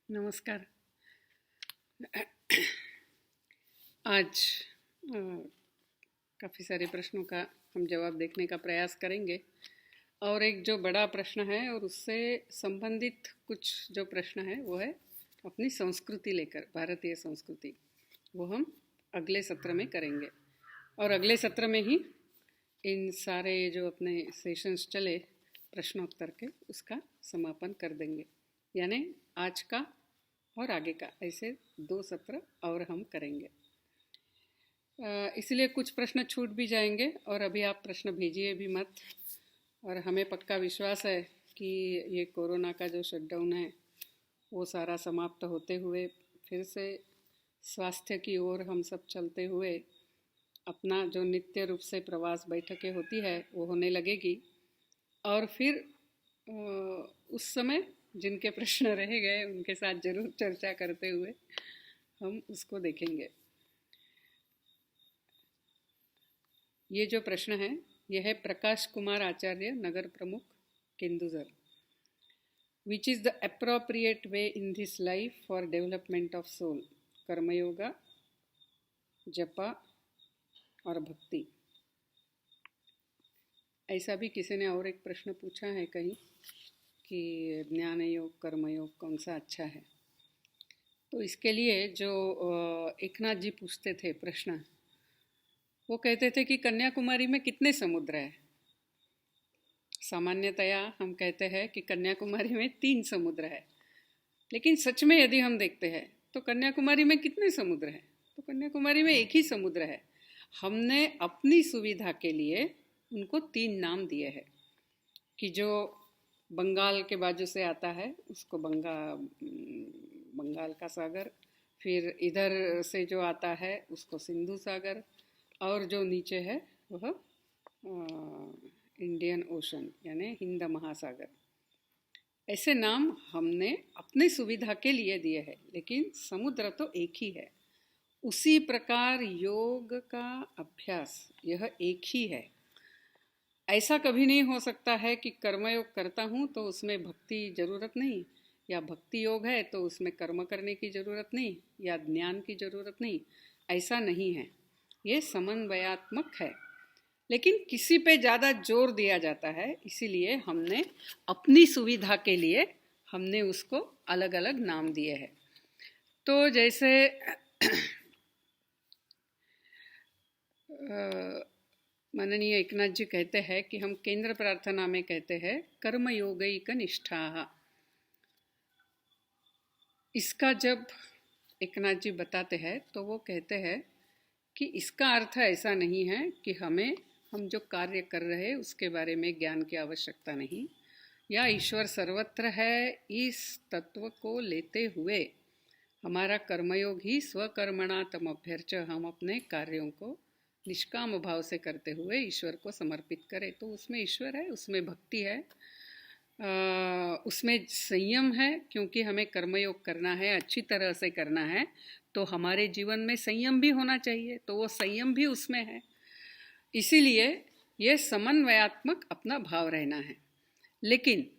नमस्कार। आज काफ़ी सारे प्रश्नों का हम जवाब देखने का प्रयास करेंगे और एक जो बड़ा प्रश्न है और उससे संबंधित कुछ जो प्रश्न है वो है अपनी संस्कृति लेकर, भारतीय संस्कृति। वो हम अगले सत्र में करेंगे और अगले सत्र में ही इन सारे जो अपने सेशंस चले प्रश्नोत्तर के उसका समापन कर देंगे। यानी आज का और आगे का ऐसे 2 सत्र और हम करेंगे। इसलिए कुछ प्रश्न छूट भी जाएंगे और अभी आप प्रश्न भेजिए भी मत। और हमें पक्का विश्वास है कि ये कोरोना का जो शटडाउन है वो सारा समाप्त होते हुए फिर से स्वास्थ्य की ओर हम सब चलते हुए अपना जो नित्य रूप से प्रवास बैठकें होती है वो होने लगेगी और फिर उस समय जिनके प्रश्न रह गए उनके साथ जरूर चर्चा करते हुए हम उसको देखेंगे। ये जो प्रश्न है यह है प्रकाश कुमार आचार्य, नगर प्रमुख, Kendujhar. Which is the appropriate way in this life for development of soul? Karmayoga, japa और भक्ति। ऐसा भी किसी ने और एक प्रश्न पूछा है कहीं कि ज्ञान योग, कर्मयोग कौन सा अच्छा है। तो इसके लिए जो एकनाथ जी पूछते थे प्रश्न, वो कहते थे कि कन्याकुमारी में कितने समुद्र है। सामान्यतया हम कहते हैं कि कन्याकुमारी में 3 समुद्र है, लेकिन सच में यदि हम देखते हैं तो कन्याकुमारी में कितने समुद्र हैं? तो कन्याकुमारी में एक ही समुद्र है। हमने अपनी सुविधा के लिए उनको 3 नाम दिए हैं कि जो बंगाल के बाजू से आता है उसको बंगाल का सागर, फिर इधर से जो आता है उसको सिंधु सागर, और जो नीचे है वह इंडियन ओशन यानी हिंद महासागर। ऐसे नाम हमने अपनी सुविधा के लिए दिए हैं, लेकिन समुद्र तो एक ही है। उसी प्रकार योग का अभ्यास यह एक ही है। ऐसा कभी नहीं हो सकता है कि कर्मयोग करता हूँ तो उसमें भक्ति ज़रूरत नहीं, या भक्ति योग है तो उसमें कर्म करने की ज़रूरत नहीं, या ज्ञान की ज़रूरत नहीं। ऐसा नहीं है, ये समन्वयात्मक है। लेकिन किसी पे ज़्यादा जोर दिया जाता है, इसीलिए हमने अपनी सुविधा के लिए हमने उसको अलग अलग नाम दिए हैं। तो जैसे माननीय एकनाथ जी कहते हैं कि हम केंद्र प्रार्थना में कहते हैं कर्मयोगैक निष्ठा। इसका जब एकनाथ जी बताते हैं तो वो कहते हैं कि इसका अर्थ ऐसा नहीं है कि हम जो कार्य कर रहे हैं उसके बारे में ज्ञान की आवश्यकता नहीं, या ईश्वर सर्वत्र है, इस तत्व को लेते हुए हमारा कर्मयोग ही स्वकर्मणा तमभ्यर्च, हम अपने कार्यों को निष्काम भाव से करते हुए ईश्वर को समर्पित करें। तो उसमें ईश्वर है, उसमें भक्ति है, उसमें संयम है, क्योंकि हमें कर्मयोग करना है, अच्छी तरह से करना है तो हमारे जीवन में संयम भी होना चाहिए, तो वो संयम भी उसमें है। इसीलिए ये समन्वयात्मक अपना भाव रहना है। लेकिन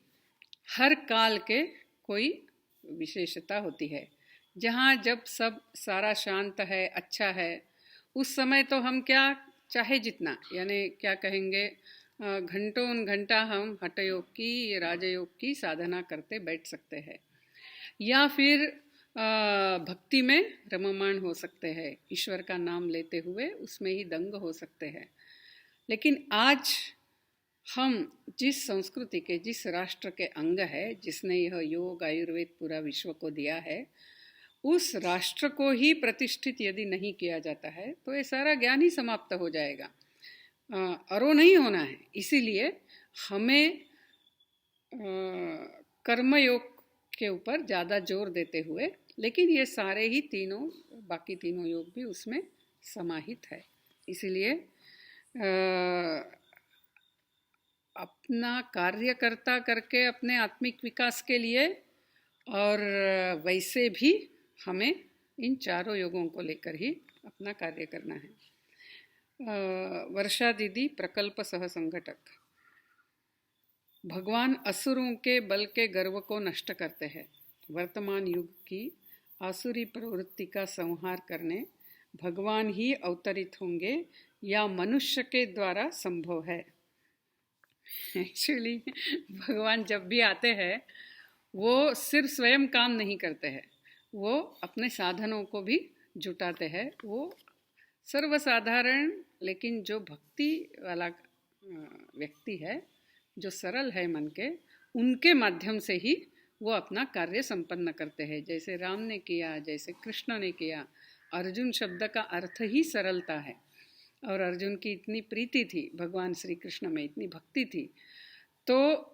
हर काल के कोई विशेषता होती है। जहाँ जब सब सारा शांत है, अच्छा है, उस समय तो हम क्या चाहे जितना, यानी क्या कहेंगे, घंटों घंटा हम हठयोग की, राजयोग की साधना करते बैठ सकते हैं, या फिर भक्ति में रममाण हो सकते हैं, ईश्वर का नाम लेते हुए उसमें ही दंग हो सकते हैं। लेकिन आज हम जिस संस्कृति के, जिस राष्ट्र के अंग है, जिसने यह योग आयुर्वेद पूरा विश्व को दिया है, उस राष्ट्र को ही प्रतिष्ठित यदि नहीं किया जाता है तो ये सारा ज्ञान ही समाप्त हो जाएगा, और वो नहीं होना है। इसीलिए हमें कर्मयोग के ऊपर ज़्यादा जोर देते हुए, लेकिन ये सारे ही तीनों, बाकी तीनों योग भी उसमें समाहित है। इसीलिए अपना कार्य करता करके अपने आत्मिक विकास के लिए, और वैसे भी हमें इन चारों योगों को लेकर ही अपना कार्य करना है। वर्षा दीदी, प्रकल्प सह संघटक। भगवान असुरों के बल के गर्व को नष्ट करते हैं वर्तमान युग की आसुरी प्रवृत्ति का संहार करने भगवान ही अवतरित होंगे या मनुष्य के द्वारा संभव है। एक्चुअली भगवान जब भी आते हैं वो सिर्फ स्वयं काम नहीं करते हैं, वो अपने साधनों को भी जुटाते हैं। वो सर्वसाधारण लेकिन जो भक्ति वाला व्यक्ति है, जो सरल है मन के, उनके माध्यम से ही वो अपना कार्य संपन्न करते हैं। जैसे राम ने किया, जैसे कृष्ण ने किया। अर्जुन शब्द का अर्थ ही सरलता है और अर्जुन की इतनी प्रीति थी भगवान श्री कृष्ण में, इतनी भक्ति थी, तो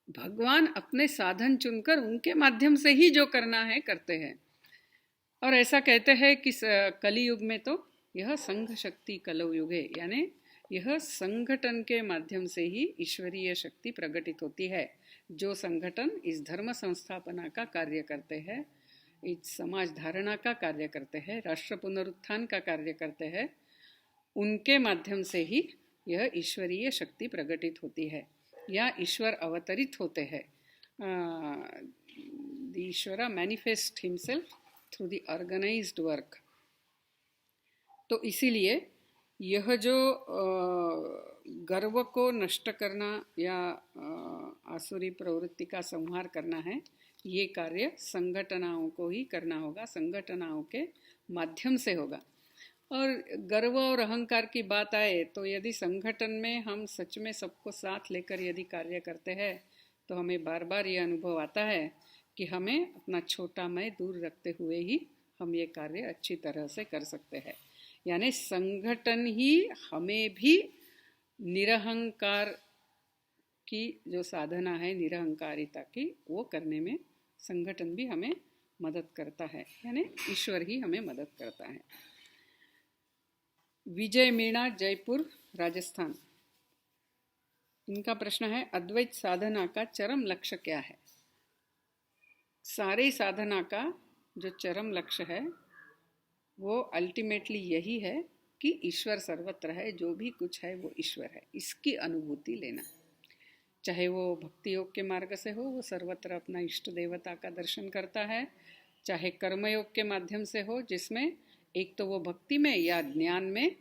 भगवान अपने साधन चुनकर उनके माध्यम से ही जो करना है करते हैं। और ऐसा कहते हैं कि कली युग में तो यह संघ शक्ति कलौ युगे, यानी यह संगठन के माध्यम से ही ईश्वरीय शक्ति प्रकटित होती है। जो संगठन इस धर्म संस्थापना का कार्य करते हैं, इस समाज धारणा का कार्य करते हैं, राष्ट्र पुनरुत्थान का कार्य करते हैं, उनके माध्यम से ही यह ईश्वरीय शक्ति प्रकटित होती है या ईश्वर अवतरित होते हैं। The Ishwar manifest himself through the organised work. तो इसीलिए यह जो गर्व को नष्ट करना या आसुरी प्रवृत्ति का संहार करना है, ये कार्य संगठनाओं को ही करना होगा, संगठनाओं के माध्यम से होगा। और गर्व और अहंकार की बात आए तो यदि संगठन में हम सच में सबको साथ लेकर यदि कार्य करते हैं तो हमें बार बार ये अनुभव आता है कि हमें अपना छोटा मैं दूर रखते हुए ही हम ये कार्य अच्छी तरह से कर सकते हैं। यानी संगठन ही हमें भी निरहंकार की जो साधना है, निरहंकारिता की, वो करने में संगठन भी हमें मदद करता है, यानी ईश्वर ही हमें मदद करता है। विजय मीणा, जयपुर, राजस्थान, इनका प्रश्न है अद्वैत साधना का चरम लक्ष्य क्या है? सारे साधना का जो चरम लक्ष्य है वो अल्टीमेटली यही है कि ईश्वर सर्वत्र है, जो भी कुछ है वो ईश्वर है, इसकी अनुभूति लेना। चाहे वो भक्ति योग के मार्ग से हो, वो सर्वत्र अपना इष्ट देवता का दर्शन करता है, चाहे कर्मयोग के माध्यम से हो, जिसमें एक तो वो भक्ति में या ज्ञान में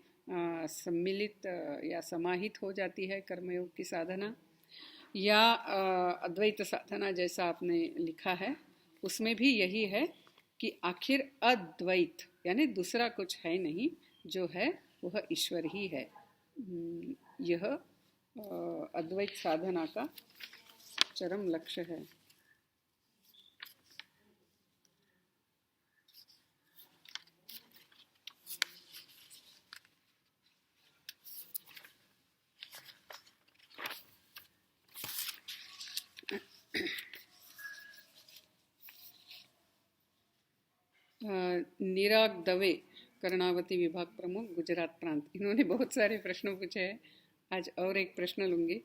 सम्मिलित या समाहित हो जाती है कर्मयोग की साधना, या अद्वैत साधना जैसा आपने लिखा है, उसमें भी यही है कि आखिर अद्वैत यानी दूसरा कुछ है नहीं, जो है वह ईश्वर ही है। यह अद्वैत साधना का चरम लक्ष्य है। निराग दवे, कर्णावती विभाग प्रमुख, गुजरात प्रांत, इन्होंने बहुत सारे प्रश्न पूछे हैं। आज और एक प्रश्न लूँगी,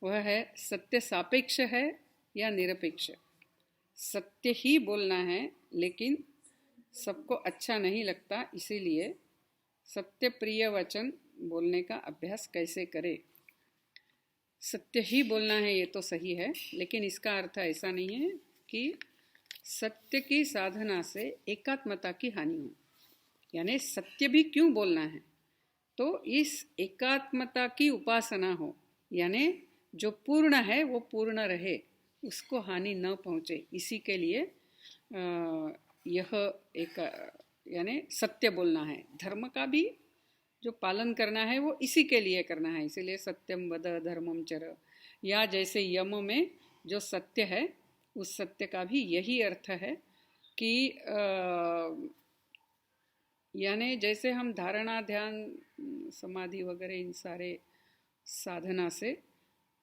वह है सत्य सापेक्ष है या निरपेक्ष? सत्य ही बोलना है लेकिन सबको अच्छा नहीं लगता, इसीलिए सत्य प्रिय वचन बोलने का अभ्यास कैसे करें? सत्य ही बोलना है ये तो सही है, लेकिन इसका अर्थ ऐसा नहीं है कि सत्य की साधना से एकात्मता की हानि हो। यानी सत्य भी क्यों बोलना है, तो इस एकात्मता की उपासना हो, यानी जो पूर्ण है वो पूर्ण रहे, उसको हानि न पहुँचे, इसी के लिए यह एक यानी सत्य बोलना है। धर्म का भी जो पालन करना है वो इसी के लिए करना है, इसीलिए सत्यम वद धर्मम चर, या जैसे यम में जो सत्य है उस सत्य का भी यही अर्थ है कि यानी जैसे हम धारणा, ध्यान, समाधि वगैरह इन सारे साधना से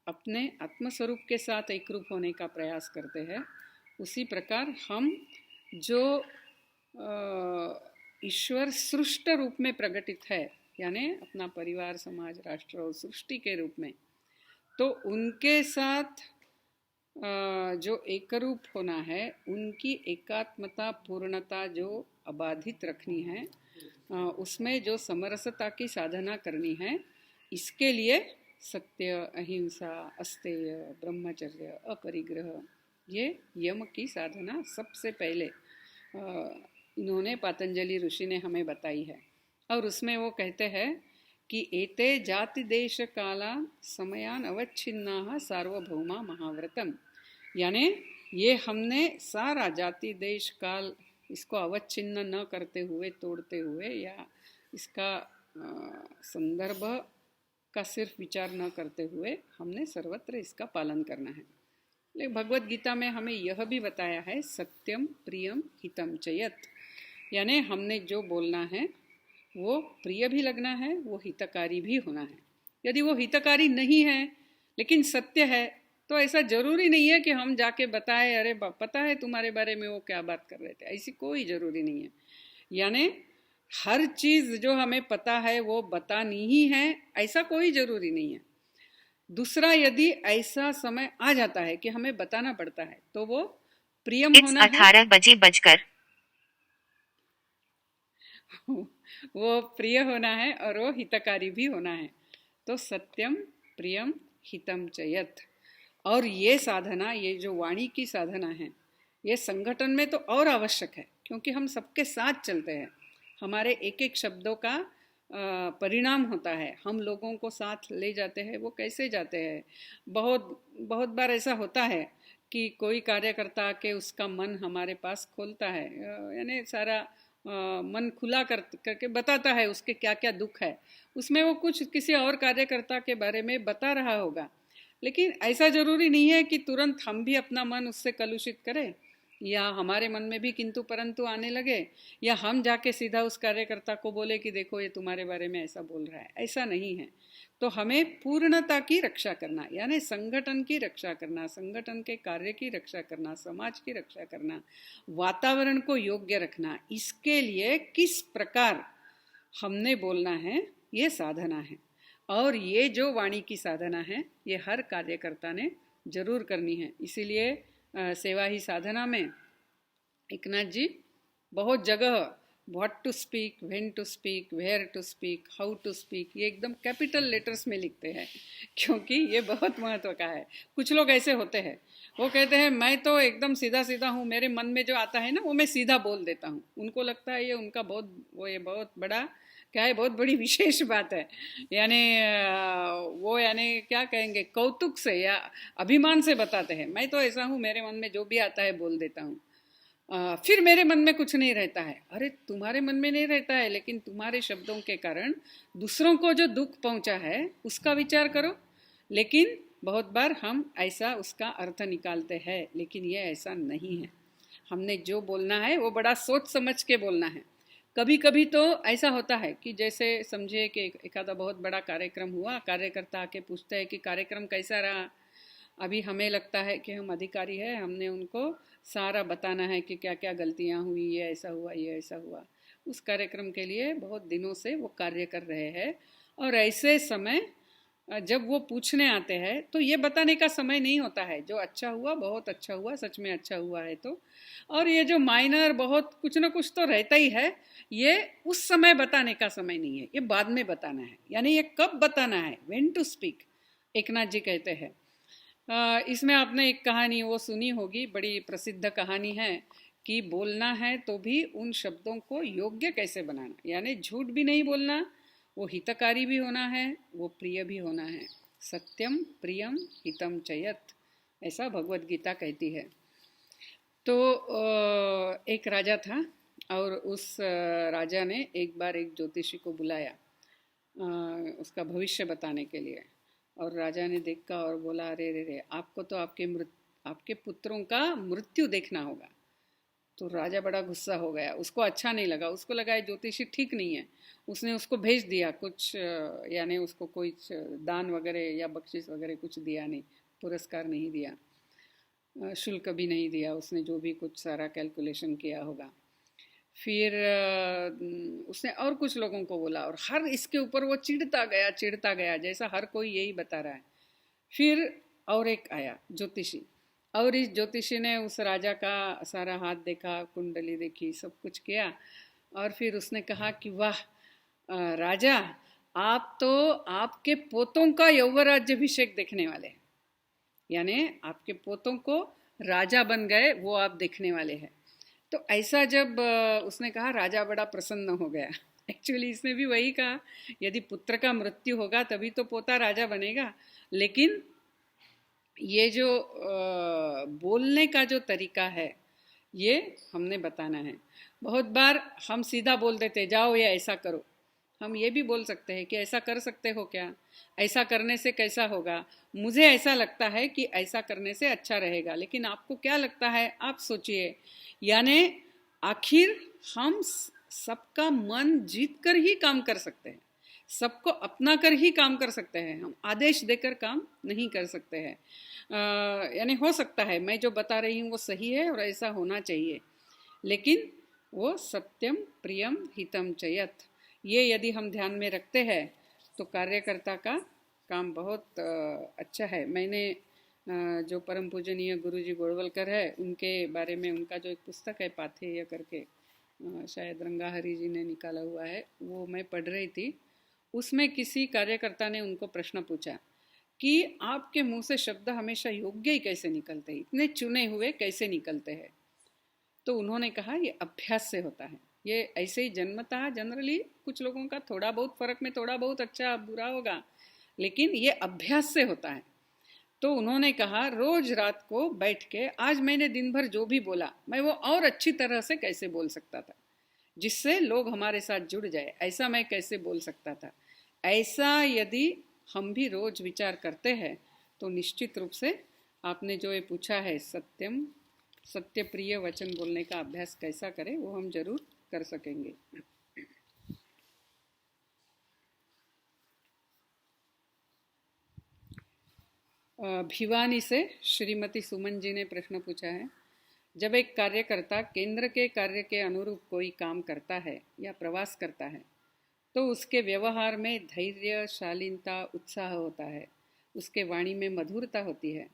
अपने आत्मस्वरूप के साथ एकरूप होने का प्रयास करते हैं, उसी प्रकार हम जो ईश्वर सृष्ट रूप में प्रकटित है, यानी अपना परिवार, समाज, राष्ट्र और सृष्टि के रूप में, तो उनके साथ जो एकरूप होना है, उनकी एकात्मता, पूर्णता जो अबाधित रखनी है, उसमें जो समरसता की साधना करनी है, इसके लिए सत्य, अहिंसा, अस्तेय, ब्रह्मचर्य, अपरिग्रह, ये यम की साधना सबसे पहले इन्होंने पतंजलि ऋषि ने हमें बताई है। और उसमें वो कहते हैं कि एते जाति देश काला समयान अवच्छिन्ना सार्वभौमा महाव्रतम, यानी ये हमने सारा जाति देश काल इसको अवच्छिन्न न करते हुए, तोड़ते हुए, या इसका संदर्भ का सिर्फ विचार न करते हुए हमने सर्वत्र इसका पालन करना है। लेकिन भगवत गीता में हमें यह भी बताया है सत्यम प्रियम हितम चयत, यानी हमने जो बोलना है वो प्रिय भी लगना है, वो हितकारी भी होना है। यदि वो हितकारी नहीं है लेकिन सत्य है तो ऐसा जरूरी नहीं है कि हम जाके बताएं अरे पता है तुम्हारे बारे में वो क्या बात कर रहे थे, ऐसी कोई जरूरी नहीं है। यानी हर चीज जो हमें पता है वो बतानी ही है, ऐसा कोई जरूरी नहीं है। दूसरा, यदि ऐसा समय आ जाता है कि हमें बताना पड़ता है तो वो प्रियम होना है, 18 बजे बजकर वो प्रिय होना है और वो हितकारी भी होना है। तो सत्यम प्रियम हितम चयत। और ये साधना, ये जो वाणी की साधना है, ये संगठन में तो और आवश्यक है, क्योंकि हम सबके साथ चलते हैं। हमारे एक एक शब्दों का परिणाम होता है, हम लोगों को साथ ले जाते हैं। वो कैसे जाते हैं, बहुत बहुत बार ऐसा होता है कि कोई कार्यकर्ता के उसका मन हमारे पास खोलता है, यानी सारा मन खुला करके बताता है उसके क्या क्या दुख है। उसमें वो कुछ किसी और कार्यकर्ता के बारे में बता रहा होगा, लेकिन ऐसा जरूरी नहीं है कि तुरंत हम भी अपना मन उससे कलुषित करें, या हमारे मन में भी किंतु परंतु आने लगे, या हम जाके सीधा उस कार्यकर्ता को बोले कि देखो ये तुम्हारे बारे में ऐसा बोल रहा है। ऐसा नहीं है। तो हमें पूर्णता की रक्षा करना, यानी संगठन की रक्षा करना, संगठन के कार्य की रक्षा करना, समाज की रक्षा करना, वातावरण को योग्य रखना, इसके लिए किस प्रकार हमने बोलना है, ये साधना है। और ये जो वाणी की साधना है ये हर कार्यकर्ता ने जरूर करनी है। इसीलिए सेवा ही साधना में एकनाथ जी बहुत जगह what to speak, when to speak, where to speak, how to speak, ये एकदम कैपिटल लेटर्स में लिखते हैं, क्योंकि ये बहुत महत्व का है। कुछ लोग ऐसे होते हैं, वो कहते हैं मैं तो एकदम सीधा सीधा हूँ, मेरे मन में जो आता है ना वो मैं सीधा बोल देता हूँ। उनको लगता है ये उनका बहुत, वो ये बहुत बड़ा क्या है, बहुत बड़ी विशेष बात है। यानी वो यानी क्या कहेंगे, कौतुक से या अभिमान से बताते हैं मैं तो ऐसा हूँ, मेरे मन में जो भी आता है बोल देता हूँ, फिर मेरे मन में कुछ नहीं रहता है। अरे तुम्हारे मन में नहीं रहता है, लेकिन तुम्हारे शब्दों के कारण दूसरों को जो दुख पहुंचा है उसका विचार करो। लेकिन बहुत बार हम ऐसा उसका अर्थ निकालते हैं, लेकिन ये ऐसा नहीं है। हमने जो बोलना है वो बड़ा सोच समझ के बोलना है। कभी कभी तो ऐसा होता है कि जैसे समझे कि एक आधा बहुत बड़ा कार्यक्रम हुआ, कार्यकर्ता आके पूछते हैं कि कार्यक्रम कैसा रहा। अभी हमें लगता है कि हम अधिकारी हैं, हमने उनको सारा बताना है कि क्या क्या गलतियां हुई, ये ऐसा हुआ, ये ऐसा हुआ। उस कार्यक्रम के लिए बहुत दिनों से वो कार्य कर रहे हैं, और ऐसे समय जब वो पूछने आते हैं तो ये बताने का समय नहीं होता है। जो अच्छा हुआ बहुत अच्छा हुआ, सच में अच्छा हुआ है तो, और ये जो माइनर बहुत कुछ ना कुछ तो रहता ही है, ये उस समय बताने का समय नहीं है, ये बाद में बताना है। यानी ये कब बताना है, व्हेन टू स्पीक, एकनाथ जी कहते हैं। इसमें आपने एक कहानी वो सुनी होगी, बड़ी प्रसिद्ध कहानी है कि बोलना है तो भी उन शब्दों को योग्य कैसे बनाना, यानी झूठ भी नहीं बोलना, वो हितकारी भी होना है, वो प्रिय भी होना है। सत्यम प्रियम हितम चयत, ऐसा भगवत गीता कहती है। तो एक राजा था, और उस राजा ने एक बार एक ज्योतिषी को बुलाया उसका भविष्य बताने के लिए। और राजा ने देखा और बोला, अरे रे रे, आपको तो आपके पुत्रों का मृत्यु देखना होगा। तो राजा बड़ा गुस्सा हो गया, उसको अच्छा नहीं लगा, उसको लगा ये ज्योतिषी ठीक नहीं है। उसने उसको भेज दिया कुछ, यानी उसको कोई दान वगैरह या बख्शिश वगैरह कुछ दिया नहीं, पुरस्कार नहीं दिया, शुल्क भी नहीं दिया उसने, जो भी कुछ सारा कैलकुलेशन किया होगा। फिर उसने और कुछ लोगों को बोला, और हर इसके ऊपर वो चिढ़ता गया, जैसा हर कोई यही बता रहा है। फिर और एक आया ज्योतिषी, और इस ज्योतिषी ने उस राजा का सारा हाथ देखा, कुंडली देखी, सब कुछ किया, और फिर उसने कहा कि वाह राजा, आप तो आपके पोतों का यौवराज्याभिषेक देखने वाले हैं, यानी आपके पोतों को राजा बन गए वो आप देखने वाले हैं। तो ऐसा जब उसने कहा, राजा बड़ा प्रसन्न हो गया। एक्चुअली इसने भी वही कहा, यदि पुत्र का मृत्यु होगा तभी तो पोता राजा बनेगा। लेकिन ये जो बोलने का जो तरीका है ये हमने बताना है। बहुत बार हम सीधा बोल देते, जाओ या ऐसा करो। हम ये भी बोल सकते हैं कि ऐसा कर सकते हो क्या, ऐसा करने से कैसा होगा, मुझे ऐसा लगता है कि ऐसा करने से अच्छा रहेगा, लेकिन आपको क्या लगता है आप सोचिए। यानी आखिर हम सबका मन जीत कर ही काम कर सकते हैं, सबको अपना कर ही काम कर सकते हैं। हम आदेश देकर काम नहीं कर सकते हैं। यानी हो सकता है मैं जो बता रही हूँ वो सही है और ऐसा होना चाहिए, लेकिन वो सत्यम प्रियम हितम चयत, ये यदि हम ध्यान में रखते हैं तो कार्यकर्ता का काम बहुत अच्छा है। मैंने जो परम पूजनीय गुरुजी गोड़वलकर है उनके बारे में, उनका जो एक पुस्तक है पाथेय करके, शायद रंगाहरी जी ने निकाला हुआ है, वो मैं पढ़ रही थी। उसमें किसी कार्यकर्ता ने उनको प्रश्न पूछा कि आपके मुंह से शब्द हमेशा योग्य ही कैसे निकलते हैं, इतने चुने हुए कैसे निकलते हैं। तो उन्होंने कहा ये अभ्यास से होता है, ये ऐसे ही जन्मतः जनरली कुछ लोगों का थोड़ा बहुत फर्क में थोड़ा बहुत अच्छा बुरा होगा, लेकिन ये अभ्यास से होता है। तो उन्होंने कहा रोज रात को बैठ के आज मैंने दिन भर जो भी बोला मैं वो और अच्छी तरह से कैसे बोल सकता था, जिससे लोग हमारे साथ जुड़ जाए, ऐसा मैं कैसे बोल सकता था। ऐसा यदि हम भी रोज विचार करते हैं तो निश्चित रूप से आपने जो ये पूछा है सत्यम सत्य प्रिय वचन बोलने का अभ्यास कैसा करें, वो हम जरूर कर सकेंगे। भिवानी से श्रीमती सुमन जी ने प्रश्न पूछा है, जब एक कार्यकर्ता केंद्र के कार्य के अनुरूप कोई काम करता है या प्रवास करता है तो उसके व्यवहार में धैर्य, शालीनता, उत्साह होता है, उसके वाणी में मधुरता होती है।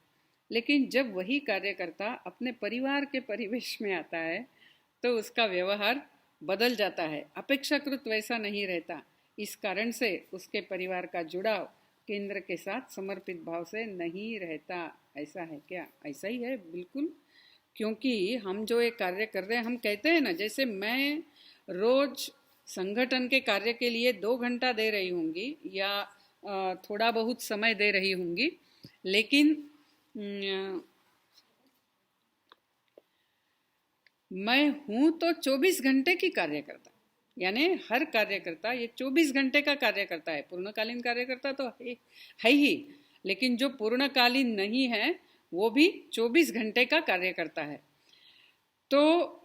लेकिन जब वही कार्यकर्ता अपने परिवार के परिवेश में आता है तो उसका व्यवहार बदल जाता है, अपेक्षाकृत वैसा नहीं रहता। इस कारण से उसके परिवार का जुड़ाव केंद्र के साथ समर्पित भाव से नहीं रहता। ऐसा है क्या? ऐसा ही है बिल्कुल, क्योंकि हम जो एक कार्य कर रहे हैं, हम कहते हैं ना, जैसे मैं रोज संगठन के कार्य के लिए 2 घंटा दे रही होंगी या थोड़ा बहुत समय दे रही होंगी, लेकिन मैं हूँ तो 24 घंटे की कार्यकर्ता। यानी हर कार्यकर्ता ये 24 घंटे का कार्यकर्ता है। पूर्णकालीन कार्यकर्ता तो है ही, लेकिन जो पूर्णकालीन नहीं है वो भी 24 घंटे का कार्यकर्ता है। तो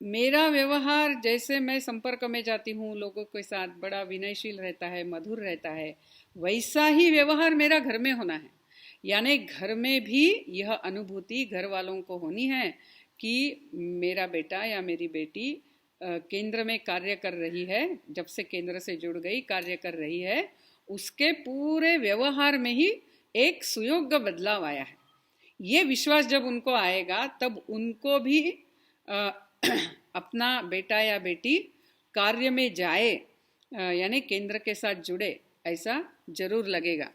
मेरा व्यवहार, जैसे मैं संपर्क में जाती हूँ लोगों के साथ, बड़ा विनयशील रहता है, मधुर रहता है, वैसा ही व्यवहार मेरा घर में होना है। यानी घर में भी यह अनुभूति घर वालों को होनी है कि मेरा बेटा या मेरी बेटी केंद्र में कार्य कर रही है, जब से केंद्र से जुड़ गई कार्य कर रही है, उसके पूरे व्यवहार में ही एक सुयोग्य बदलाव आया है। ये विश्वास जब उनको आएगा तब उनको भी अपना बेटा या बेटी कार्य में जाए, यानी केंद्र के साथ जुड़े, ऐसा जरूर लगेगा।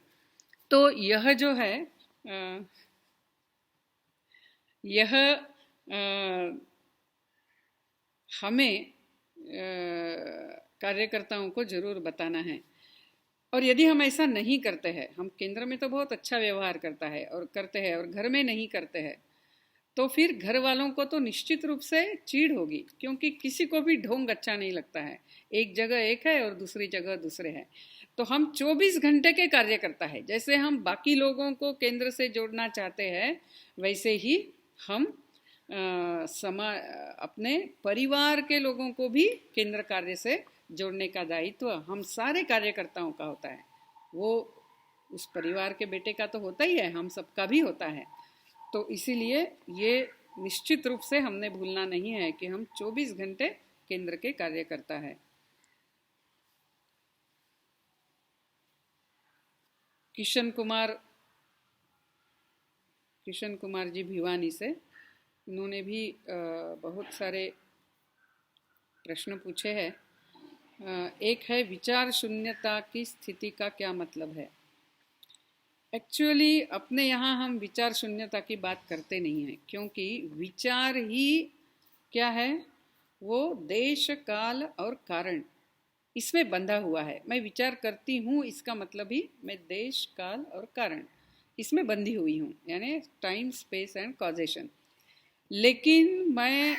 तो यह जो है यह हमें कार्यकर्ताओं को जरूर बताना है। और यदि हम ऐसा नहीं करते हैं, हम केंद्र में तो बहुत अच्छा व्यवहार करते हैं और घर में नहीं करते हैं, तो फिर घर वालों को तो निश्चित रूप से चीड़ होगी, क्योंकि किसी को भी ढोंग अच्छा नहीं लगता है। एक जगह एक है और दूसरी जगह दूसरे है। तो हम 24 घंटे के कार्यकर्ता है। जैसे हम बाकी लोगों को केंद्र से जोड़ना चाहते हैं, वैसे ही हम अपने परिवार के लोगों को भी केंद्र कार्य से जोड़ने का दायित्व हम सारे कार्यकर्ताओं का होता है। वो उस परिवार के बेटे का तो होता ही है, हम सबका भी होता है। तो इसीलिए ये निश्चित रूप से हमने भूलना नहीं है कि हम 24 घंटे केंद्र के कार्यकर्ता है। किशन कुमार जी भिवानी से, उन्होंने भी बहुत सारे प्रश्न पूछे हैं। एक है, विचार शून्यता की स्थिति का क्या मतलब है? एक्चुअली अपने यहाँ हम विचार शून्यता की बात करते नहीं हैं, क्योंकि विचार ही क्या है, वो देश काल और कारण इसमें बंधा हुआ है। मैं विचार करती हूँ, इसका मतलब ही मैं देश काल और कारण इसमें बंधी हुई हूँ, यानी टाइम स्पेस एंड कॉजेशन। लेकिन मैं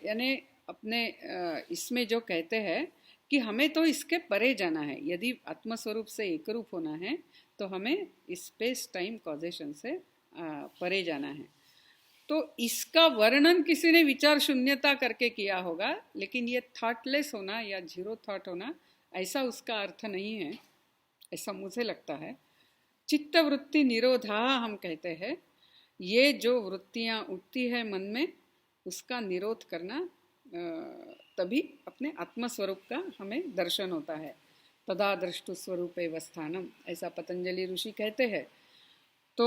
यानी अपने इसमें जो कहते हैं कि हमें तो इसके परे जाना है। यदि आत्मस्वरूप से एकरूप होना है तो हमें स्पेस टाइम कॉजेशन से परे जाना है। तो इसका वर्णन किसी ने विचार शून्यता करके किया होगा, लेकिन ये थॉटलेस होना या जीरो थॉट होना, ऐसा उसका अर्थ नहीं है, ऐसा मुझे लगता है। चित्त वृत्ति निरोधा हम कहते हैं, ये जो वृत्तियाँ उठती है मन में, उसका निरोध करना, तभी अपने आत्मस्वरूप का हमें दर्शन होता है। तदा दृष्टु स्वरूपे वस्थानम, ऐसा पतंजलि ऋषि कहते हैं। तो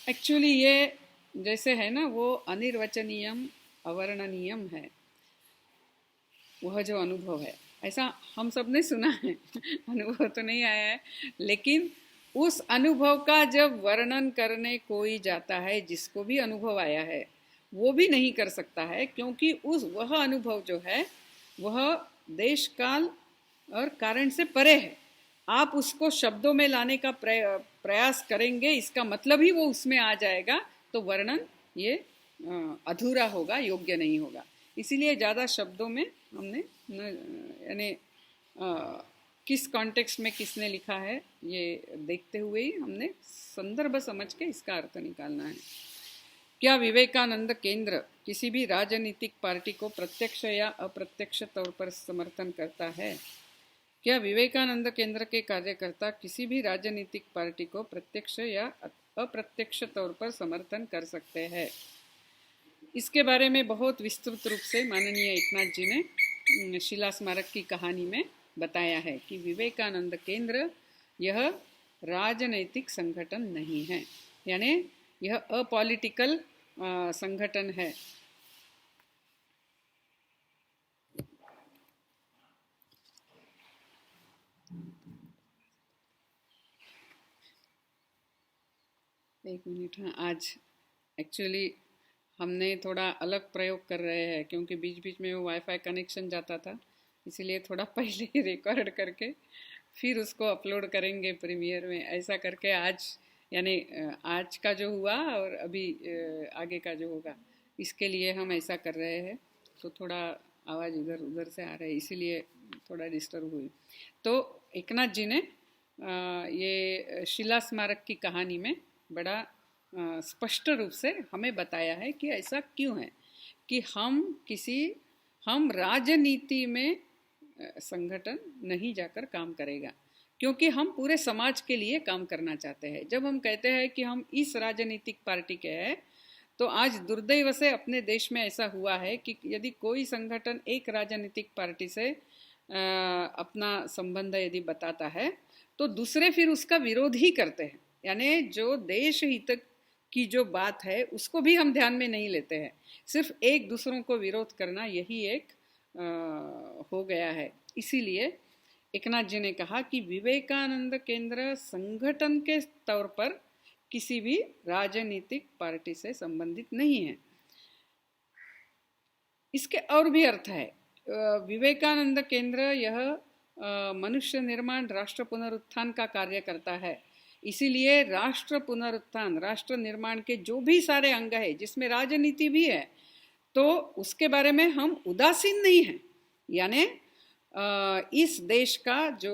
एक्चुअली ये जैसे है ना, वो अनिर्वचनीयम अवर्णनीयम है, वह जो अनुभव है, ऐसा हम सब ने सुना है अनुभव तो नहीं आया है, लेकिन उस अनुभव का जब वर्णन करने कोई जाता है, जिसको भी अनुभव आया है, वो भी नहीं कर सकता है, क्योंकि वह अनुभव जो है वह देश काल और कारण से परे है। आप उसको शब्दों में लाने का प्रयास करेंगे, इसका मतलब ही वो उसमें आ जाएगा, तो वर्णन ये अधूरा होगा, योग्य नहीं होगा। इसीलिए ज़्यादा शब्दों में हमने यानी किस कॉन्टेक्स्ट में किसने लिखा है ये देखते हुए ही हमने संदर्भ समझ के इसका अर्थ निकालना है। क्या विवेकानंद केंद्र किसी भी राजनीतिक पार्टी को प्रत्यक्ष या अप्रत्यक्ष तौर पर समर्थन करता है? क्या विवेकानंद केंद्र के कार्यकर्ता किसी भी राजनीतिक पार्टी को प्रत्यक्ष या अप्रत्यक्ष तौर पर समर्थन कर सकते हैं? इसके बारे में बहुत विस्तृत रूप से माननीय एकनाथ जी ने शिला स्मारक की कहानी में बताया है कि विवेकानंद केंद्र यह राजनैतिक संगठन नहीं है, यानी यह अपॉलिटिकल संगठन है। एक मिनट, हाँ, आज एक्चुअली हमने थोड़ा अलग प्रयोग कर रहे हैं, क्योंकि बीच बीच में वो वाईफाई कनेक्शन जाता था, इसीलिए थोड़ा पहले ही रिकॉर्ड करके फिर उसको अपलोड करेंगे प्रीमियर में। ऐसा करके आज यानी आज का जो हुआ और अभी आगे का जो होगा, इसके लिए हम ऐसा कर रहे हैं। तो थोड़ा आवाज़ इधर उधर से आ रहा है, इसीलिए थोड़ा डिस्टर्ब हुई। तो एकनाथ जी ने ये शिला स्मारक की कहानी में बड़ा स्पष्ट रूप से हमें बताया है कि ऐसा क्यों है कि हम राजनीति में संगठन नहीं जाकर काम करेगा, क्योंकि हम पूरे समाज के लिए काम करना चाहते हैं। जब हम कहते हैं कि हम इस राजनीतिक पार्टी के हैं, तो आज दुर्दैव से अपने देश में ऐसा हुआ है कि यदि कोई संगठन एक राजनीतिक पार्टी से अपना संबंध यदि बताता है, तो दूसरे फिर उसका विरोध ही करते हैं। यानी जो देश हित की जो बात है उसको भी हम ध्यान में नहीं लेते हैं, सिर्फ एक दूसरों को विरोध करना, यही एक हो गया है। इसीलिए एकनाथ जी ने कहा कि विवेकानंद केंद्र संगठन के तौर पर किसी भी राजनीतिक पार्टी से संबंधित नहीं है। इसके और भी अर्थ है। विवेकानंद केंद्र यह मनुष्य निर्माण, राष्ट्र पुनरुत्थान का कार्य करता है। इसीलिए राष्ट्र पुनरुत्थान, राष्ट्र निर्माण के जो भी सारे अंग है, जिसमें राजनीति भी है, तो उसके बारे में हम उदासीन नहीं हैं। यानी इस देश का जो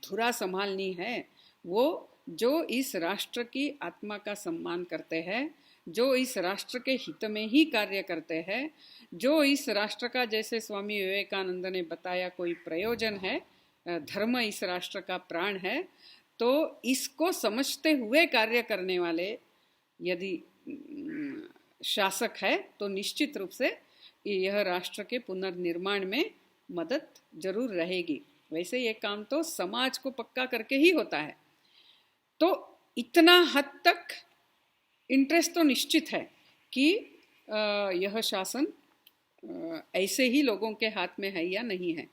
धुरा संभालनी है, वो जो इस राष्ट्र की आत्मा का सम्मान करते हैं, जो इस राष्ट्र के हित में ही कार्य करते हैं, जो इस राष्ट्र का, जैसे स्वामी विवेकानंद ने बताया, कोई प्रयोजन है, धर्म इस राष्ट्र का प्राण है, तो इसको समझते हुए कार्य करने वाले यदि शासक है, तो निश्चित रूप से यह राष्ट्र के पुनर्निर्माण में मदद जरूर रहेगी। वैसे ये काम तो समाज को पक्का करके ही होता है। तो इतना हद तक इंटरेस्ट तो निश्चित है कि यह शासन ऐसे ही लोगों के हाथ में है या नहीं है।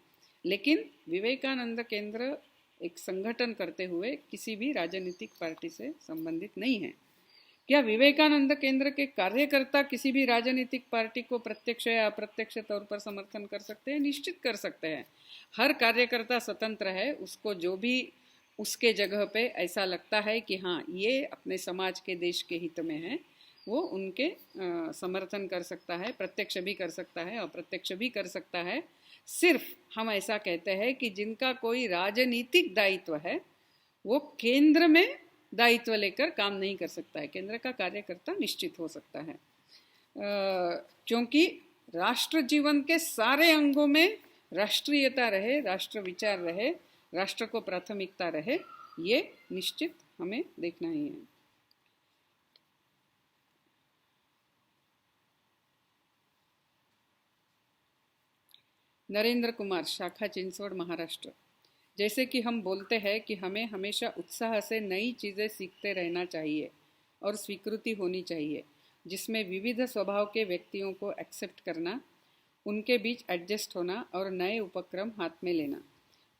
लेकिन विवेकानंद केंद्र एक संगठन करते हुए किसी भी राजनीतिक पार्टी से संबंधित नहीं है। क्या विवेकानंद केंद्र के कार्यकर्ता किसी भी राजनीतिक पार्टी को प्रत्यक्ष या अप्रत्यक्ष तौर पर समर्थन कर सकते हैं? निश्चित कर सकते हैं। हर कार्यकर्ता स्वतंत्र है, उसको जो भी उसके जगह पे ऐसा लगता है कि हाँ ये अपने समाज के देश के हित में है, वो उनके समर्थन कर सकता है, प्रत्यक्ष भी कर सकता है, अप्रत्यक्ष भी कर सकता है। सिर्फ हम ऐसा कहते हैं कि जिनका कोई राजनीतिक दायित्व है वो केंद्र में दायित्व लेकर काम नहीं कर सकता है, केंद्र का कार्यकर्ता निश्चित हो सकता है। क्योंकि राष्ट्र जीवन के सारे अंगों में राष्ट्रीयता रहे, राष्ट्र विचार रहे, राष्ट्र को प्राथमिकता रहे, ये निश्चित हमें देखना ही है। नरेंद्र कुमार, शाखा चिंचवड़, महाराष्ट्र। जैसे कि हम बोलते हैं कि हमें हमेशा उत्साह से नई चीज़ें सीखते रहना चाहिए और स्वीकृति होनी चाहिए, जिसमें विविध स्वभाव के व्यक्तियों को एक्सेप्ट करना, उनके बीच एडजस्ट होना और नए उपक्रम हाथ में लेना।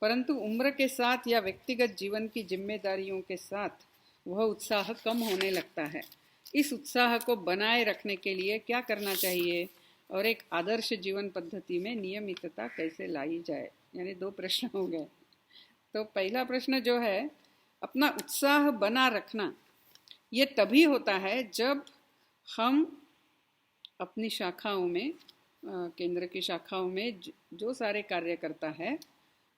परंतु उम्र के साथ या व्यक्तिगत जीवन की जिम्मेदारियों के साथ वह उत्साह कम होने लगता है। इस उत्साह को बनाए रखने के लिए क्या करना चाहिए और एक आदर्श जीवन पद्धति में नियमितता कैसे लाई जाए? यानी 2 प्रश्न हो गए। तो पहला प्रश्न जो है, अपना उत्साह बना रखना, ये तभी होता है जब हम अपनी शाखाओं में, केंद्र की शाखाओं में जो सारे कार्यकर्ता है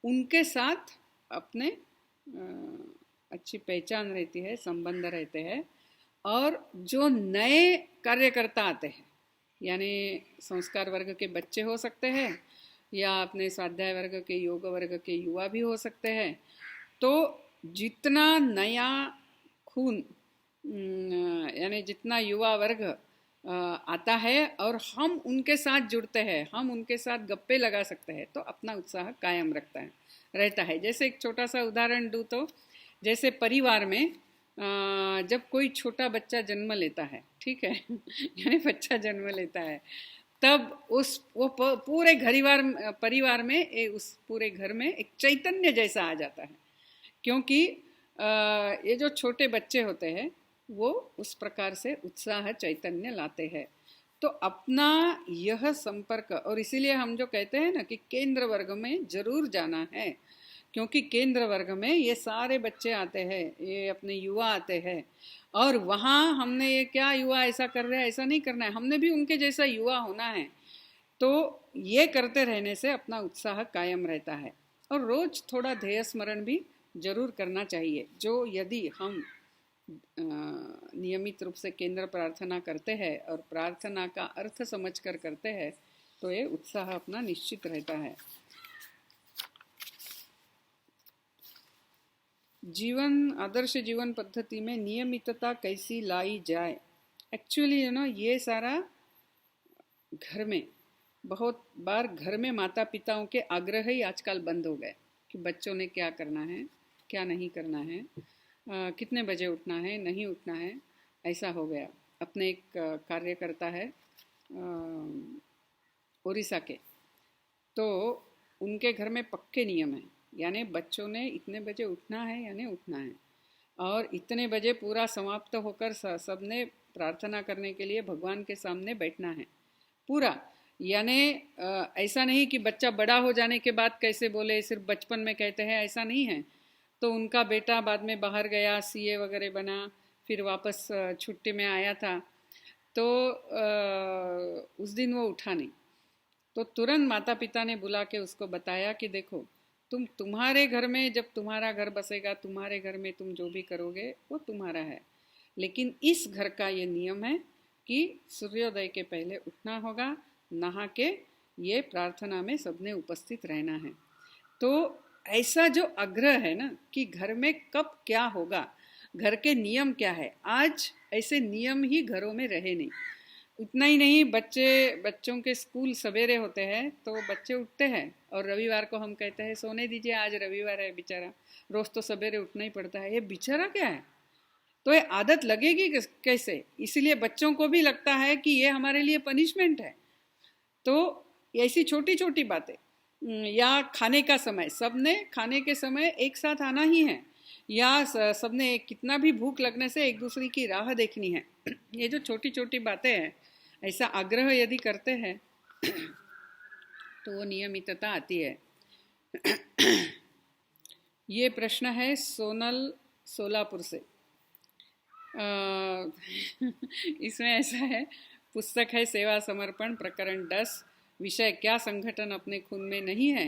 उनके साथ अपने अच्छी पहचान रहती है, संबंध रहते हैं। और जो नए कार्यकर्ता आते हैं, यानी संस्कार वर्ग के बच्चे हो सकते हैं या अपने स्वाध्याय वर्ग के, योग वर्ग के युवा भी हो सकते हैं, तो जितना नया खून, यानी जितना युवा वर्ग आता है और हम उनके साथ जुड़ते हैं, हम उनके साथ गप्पे लगा सकते हैं, तो अपना उत्साह कायम रहता है। जैसे एक छोटा सा उदाहरण दूँ तो, जैसे परिवार में जब कोई छोटा बच्चा जन्म लेता है, ठीक है यानी बच्चा जन्म लेता है, तब वो पूरे परिवार में, उस पूरे घर में एक चैतन्य जैसा आ जाता है। क्योंकि ये जो छोटे बच्चे होते हैं वो उस प्रकार से उत्साह चैतन्य लाते हैं। तो अपना यह संपर्क, और इसीलिए हम जो कहते हैं ना कि केंद्र वर्ग में जरूर जाना है, क्योंकि केंद्र वर्ग में ये सारे बच्चे आते हैं, ये अपने युवा आते हैं, और वहाँ हमने ये क्या युवा ऐसा कर रहे हैं, ऐसा नहीं करना है, हमने भी उनके जैसा युवा होना है। तो ये करते रहने से अपना उत्साह कायम रहता है। और रोज थोड़ा ध्येय स्मरण भी जरूर करना चाहिए, जो यदि हम नियमित रूप से केंद्र प्रार्थना करते हैं और प्रार्थना का अर्थ समझकर करते हैं, तो ये उत्साह अपना निश्चित रहता है। आदर्श जीवन पद्धति में नियमितता कैसी लाई जाए? एक्चुअली ये सारा घर में, बहुत बार घर में माता पिताओं के आग्रह ही आजकल बंद हो गए कि बच्चों ने क्या करना है, क्या नहीं करना है, कितने बजे उठना है, नहीं उठना है, ऐसा हो गया। अपने एक कार्यकर्ता है उड़ीसा के, तो उनके घर में पक्के नियम है, यानी बच्चों ने इतने बजे उठना है, यानी उठना है, और इतने बजे पूरा समाप्त होकर सबने प्रार्थना करने के लिए भगवान के सामने बैठना है पूरा। यानी ऐसा नहीं कि बच्चा बड़ा हो जाने के बाद कैसे बोले, सिर्फ बचपन में कहते हैं, ऐसा नहीं है। तो उनका बेटा बाद में बाहर गया, सीए वगैरह बना, फिर वापस छुट्टी में आया था, तो उस दिन वो उठा नहीं। तो तुरंत माता पिता ने बुला के उसको बताया कि देखो, तुम्हारे घर में, जब तुम्हारा घर बसेगा, तुम्हारे घर में तुम जो भी करोगे वो तुम्हारा है, लेकिन इस घर का ये नियम है कि सूर्योदय के पहले उठना होगा, नहा के ये प्रार्थना में सबने उपस्थित रहना है। तो ऐसा जो आग्रह है ना कि घर में कब क्या होगा, घर के नियम क्या है, आज ऐसे नियम ही घरों में रहे नहीं। उतना ही नहीं, बच्चों के स्कूल सवेरे होते हैं तो बच्चे उठते हैं, और रविवार को हम कहते हैं सोने दीजिए, आज रविवार है, बेचारा रोज तो सवेरे उठना ही पड़ता है। ये बेचारा क्या है? तो ये आदत लगेगी कैसे? इसलिए बच्चों को भी लगता है कि ये हमारे लिए पनिशमेंट है। तो ऐसी छोटी छोटी बातें, या खाने का समय, सबने खाने के समय एक साथ आना ही है, या सबने कितना भी भूख लगने से एक दूसरे की राह देखनी है। ये जो छोटी छोटी बातें हैं, ऐसा आग्रह यदि करते हैं तो वो नियमितता आती है। ये प्रश्न है सोनल सोलापुर से। इसमें ऐसा है, पुस्तक है सेवा समर्पण प्रकरण 10, विषय क्या संगठन अपने खून में नहीं है।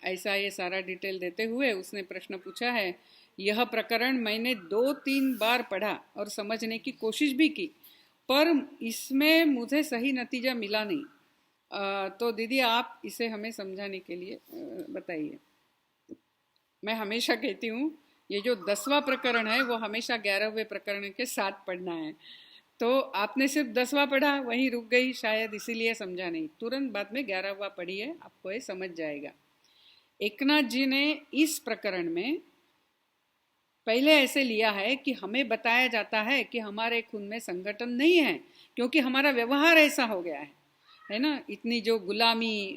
ऐसा ये सारा डिटेल देते हुए उसने प्रश्न पूछा है, यह प्रकरण मैंने 2-3 बार पढ़ा और समझने की कोशिश भी की, पर इसमें मुझे सही नतीजा मिला नहीं। तो दीदी आप इसे हमें समझाने के लिए बताइए। मैं हमेशा कहती हूँ ये जो 10वां प्रकरण है वो हमेशा 11वें प्रकरण के साथ पढ़ना है। तो आपने सिर्फ 10वां पढ़ा, वहीं रुक गई शायद, इसीलिए समझा नहीं। तुरंत बाद में 11वां पढ़िए, आपको ये समझ जाएगा। एकनाथ जी ने इस प्रकरण में पहले ऐसे लिया है कि हमें बताया जाता है कि हमारे खून में संगठन नहीं है, क्योंकि हमारा व्यवहार ऐसा हो गया है ना। इतनी जो गुलामी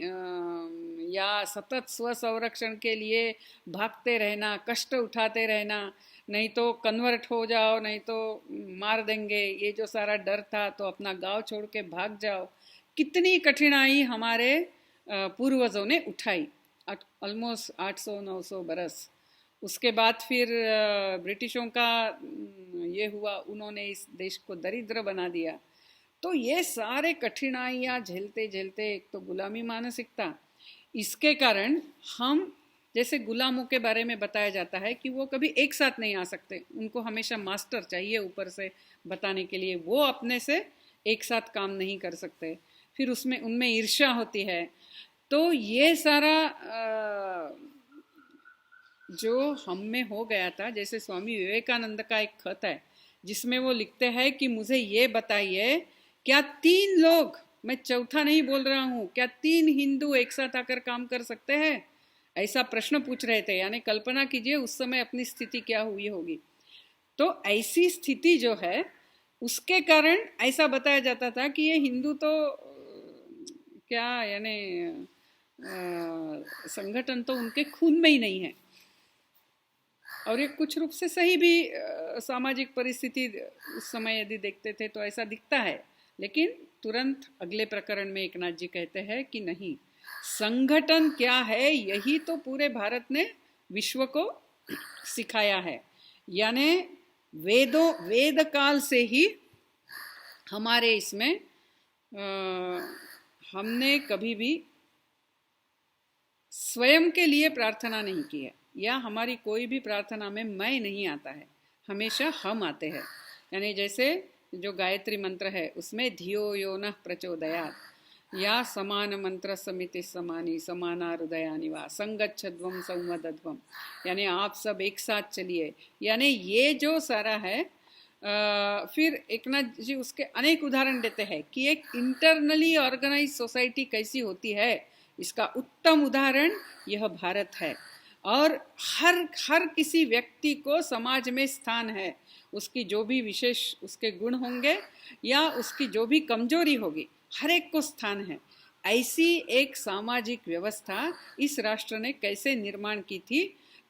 या सतत स्व संरक्षण के लिए भागते रहना, कष्ट उठाते रहना, नहीं तो कन्वर्ट हो जाओ, नहीं तो मार देंगे, ये जो सारा डर था, तो अपना गांव छोड़ के भाग जाओ। कितनी कठिनाई हमारे पूर्वजों ने उठाई, ऑलमोस्ट 800-900 बरस। उसके बाद फिर ब्रिटिशों का ये हुआ, उन्होंने इस देश को दरिद्र बना दिया। तो ये सारे कठिनाइयाँ झेलते झेलते, एक तो गुलामी मानसिकता, इसके कारण हम, जैसे गुलामों के बारे में बताया जाता है कि वो कभी एक साथ नहीं आ सकते, उनको हमेशा मास्टर चाहिए ऊपर से बताने के लिए, वो अपने से एक साथ काम नहीं कर सकते। फिर उसमें उनमें ईर्ष्या होती है। तो ये सारा जो हम में हो गया था, जैसे स्वामी विवेकानंद का एक खत है जिसमें वो लिखते हैं कि मुझे ये बताइए, क्या 3 लोग, मैं चौथा नहीं बोल रहा हूँ, क्या 3 हिंदू एक साथ आकर काम कर सकते हैं? ऐसा प्रश्न पूछ रहे थे। यानी कल्पना कीजिए उस समय अपनी स्थिति क्या हुई होगी। तो ऐसी स्थिति जो है उसके कारण ऐसा बताया जाता था कि ये हिंदू तो क्या, यानी संगठन तो उनके खून में ही नहीं है। और ये कुछ रूप से सही भी, सामाजिक परिस्थिति उस समय यदि देखते थे तो ऐसा दिखता है। लेकिन तुरंत अगले प्रकरण में एकनाथ जी कहते हैं कि नहीं, संगठन क्या है यही तो पूरे भारत ने विश्व को सिखाया है। यानी वेद काल से ही हमारे इसमें हमने कभी भी स्वयं के लिए प्रार्थना नहीं की है, या हमारी कोई भी प्रार्थना में मैं नहीं आता है, हमेशा हम आते हैं। यानी जैसे जो गायत्री मंत्र है उसमें धियो यो नः प्रचोदयात्, या समान मंत्र समिति समानी समाना हृदयानि वा संगच्छध्वम संवदध्वम, यानी आप सब एक साथ चलिए। यानी ये जो सारा है, फिर एकनाथ जी उसके अनेक उदाहरण देते हैं कि एक इंटरनली ऑर्गेनाइज सोसाइटी कैसी होती है। इसका उत्तम उदाहरण यह भारत है। और हर किसी व्यक्ति को समाज में स्थान है, उसकी जो भी विशेष उसके गुण होंगे या उसकी जो भी कमजोरी होगी, हर एक को स्थान है। ऐसी एक सामाजिक व्यवस्था इस राष्ट्र ने कैसे निर्माण की थी?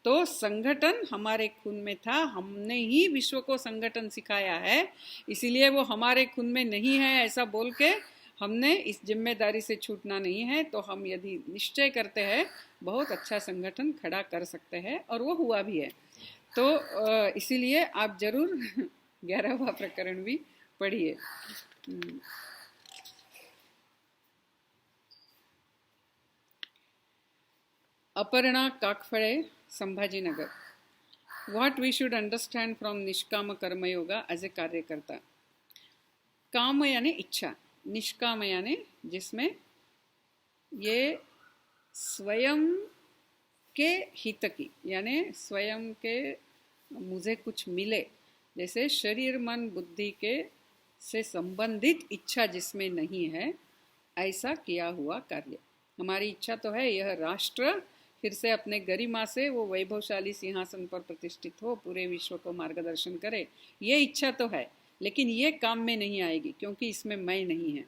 तो संगठन हमारे खून में था, हमने ही विश्व को संगठन सिखाया है, इसीलिए वो हमारे खून में नहीं है ऐसा बोल के हमने इस जिम्मेदारी से छूटना नहीं है। तो हम यदि निश्चय करते हैं, बहुत अच्छा संगठन खड़ा कर सकते हैं, और वो हुआ भी है। तो इसीलिए आप जरूर 11वां प्रकरण भी पढ़िए। Aparna काकफळे, Sambhajinagar. What we should understand from निष्काम कर्म योगा एज ए कार्यकर्ता। काम यानी इच्छा, निष्काम यानी जिसमें ये स्वयं के हित की, यानी स्वयं के मुझे कुछ मिले, जैसे शरीर मन बुद्धि के से संबंधित इच्छा जिसमें नहीं है, ऐसा किया हुआ कार्य। हमारी इच्छा तो है यह राष्ट्र फिर से अपने गरिमा से वो वैभवशाली सिंहासन पर प्रतिष्ठित हो, पूरे विश्व को मार्गदर्शन करे, ये इच्छा तो है। लेकिन ये काम में नहीं आएगी क्योंकि इसमें मैं नहीं है।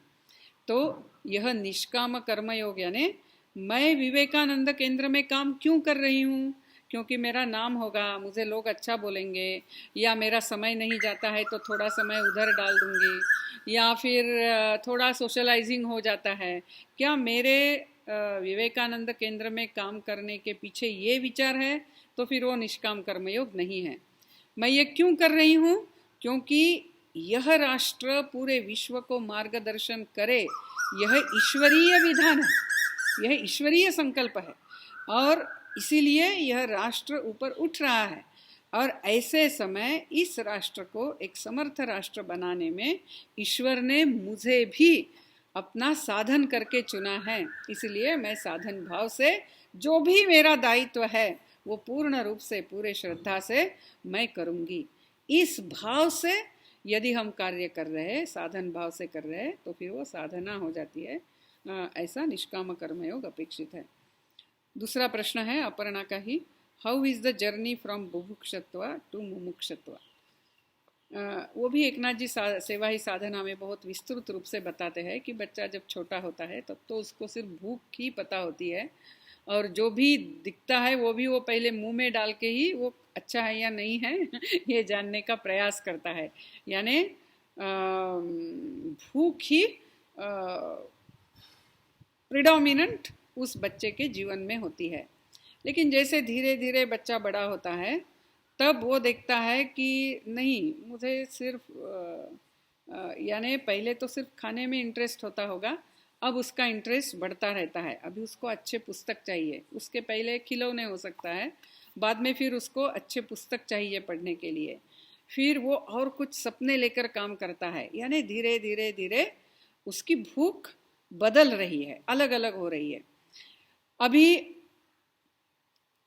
तो यह निष्काम कर्मयोग यानी मैं विवेकानंद केंद्र में काम क्यों कर रही हूँ? क्योंकि मेरा नाम होगा, मुझे लोग अच्छा बोलेंगे, या मेरा समय नहीं जाता है तो थोड़ा समय उधर डाल दूँगी, या फिर थोड़ा सोशलाइजिंग हो जाता है। क्या मेरे विवेकानंद केंद्र में काम करने के पीछे ये विचार है? तो फिर वो निष्काम कर्मयोग नहीं है। मैं ये क्यों कर रही हूँ? क्योंकि यह राष्ट्र पूरे विश्व को मार्गदर्शन करे, यह ईश्वरीय विधान है, यह ईश्वरीय संकल्प है, और इसीलिए यह राष्ट्र ऊपर उठ रहा है। और ऐसे समय इस राष्ट्र को एक समर्थ राष्ट्र बनाने में ईश्वर ने मुझे भी अपना साधन करके चुना है। इसलिए मैं साधन भाव से जो भी मेरा दायित्व है वो पूर्ण रूप से, पूरे श्रद्धा से मैं करूँगी। इस भाव से यदि हम कार्य कर रहे हैं, साधन भाव से कर रहे हैं, तो फिर वो साधना हो जाती है। ऐसा निष्काम कर्मयोग अपेक्षित है। दूसरा प्रश्न है अपर्णा का ही, how is the journey from bubhukshatva to mumukshatva? वो भी एकनाथ जी सेवा ही साधना में बहुत विस्तृत रूप से बताते हैं कि बच्चा जब छोटा होता है तब तो उसको सिर्फ भूख ही पता होती है, और जो भी दिखता है वो भी वो पहले मुंह में डाल के ही वो अच्छा है या नहीं है ये जानने का प्रयास करता है। यानी भूख ही प्रिडोमिनेंट उस बच्चे के जीवन में होती है। लेकिन जैसे धीरे धीरे बच्चा बड़ा होता है तब वो देखता है कि नहीं, मुझे सिर्फ यानी पहले तो सिर्फ खाने में इंटरेस्ट होता होगा, अब उसका इंटरेस्ट बढ़ता रहता है। अभी उसको अच्छे पुस्तक चाहिए, उसके पहले खिलौने हो सकता है, बाद में फिर उसको अच्छे पुस्तक चाहिए पढ़ने के लिए, फिर वो और कुछ सपने लेकर काम करता है। यानी धीरे धीरे धीरे उसकी भूख बदल रही है, अलग अलग हो रही है। अभी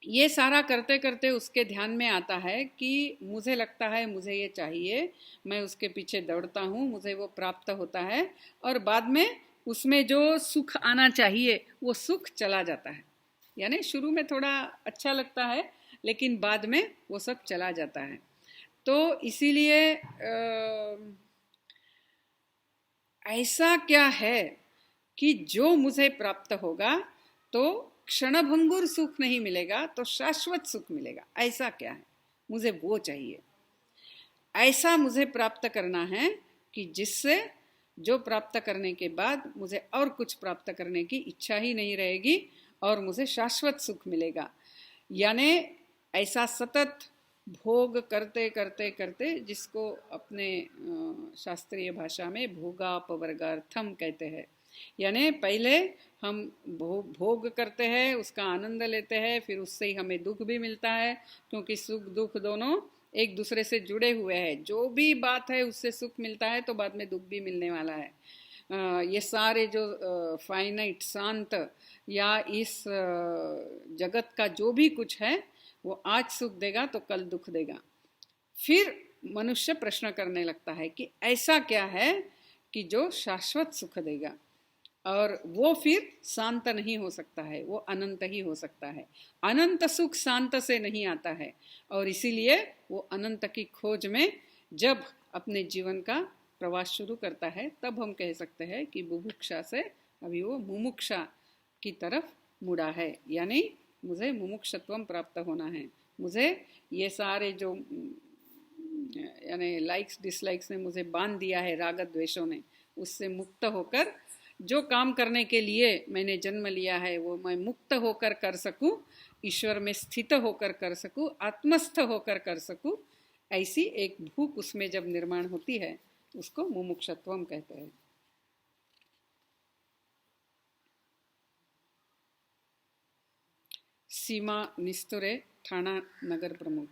ये सारा करते करते उसके ध्यान में आता है कि मुझे लगता है मुझे ये चाहिए, मैं उसके पीछे दौड़ता हूँ, मुझे वो प्राप्त होता है, और बाद में उसमें जो सुख आना चाहिए वो सुख चला जाता है। यानी शुरू में थोड़ा अच्छा लगता है लेकिन बाद में वो सब चला जाता है। तो इसीलिए ऐसा क्या है कि जो मुझे प्राप्त होगा तो क्षणभंगुर सुख नहीं मिलेगा, तो शाश्वत सुख मिलेगा। ऐसा क्या है, मुझे वो चाहिए। ऐसा मुझे प्राप्त करना है कि जिससे जो प्राप्त करने के बाद मुझे और कुछ प्राप्त करने की इच्छा ही नहीं रहेगी और मुझे शाश्वत सुख मिलेगा। यानी ऐसा सतत भोग करते करते करते, जिसको अपने शास्त्रीय भाषा में भोगापवर्गार्थम कहते हैं। यानी पहले हम भोग करते हैं, उसका आनंद लेते हैं, फिर उससे ही हमें दुख भी मिलता है, क्योंकि सुख दुख दोनों एक दूसरे से जुड़े हुए हैं। जो भी बात है उससे सुख मिलता है तो बाद में दुख भी मिलने वाला है। ये सारे जो फाइनाइट शांत या इस जगत का जो भी कुछ है वो आज सुख देगा तो कल दुख देगा। फिर मनुष्य प्रश्न करने लगता है कि ऐसा क्या है कि जो शाश्वत सुख देगा, और वो फिर शांत नहीं हो सकता है, वो अनंत ही हो सकता है। अनंत सुख शांत से नहीं आता है, और इसीलिए वो अनंत की खोज में जब अपने जीवन का प्रवास शुरू करता है तब हम कह सकते हैं कि बुभुक्षा से अभी वो मुमुक्षा की तरफ मुड़ा है। यानी मुझे मुमुक्षत्वम प्राप्त होना है, मुझे ये सारे जो यानी लाइक्स डिसलाइक्स ने मुझे बांध दिया है, राग द्वेषों ने, उससे मुक्त होकर जो काम करने के लिए मैंने जन्म लिया है वो मैं मुक्त होकर कर सकूं, ईश्वर में स्थित होकर कर सकूं, आत्मस्थ होकर कर सकूं। ऐसी एक भूख उसमें जब निर्माण होती है उसको मुमुक्षत्वम कहते हैं। सीमा निस्तुरे, ठाणा नगर प्रमुख।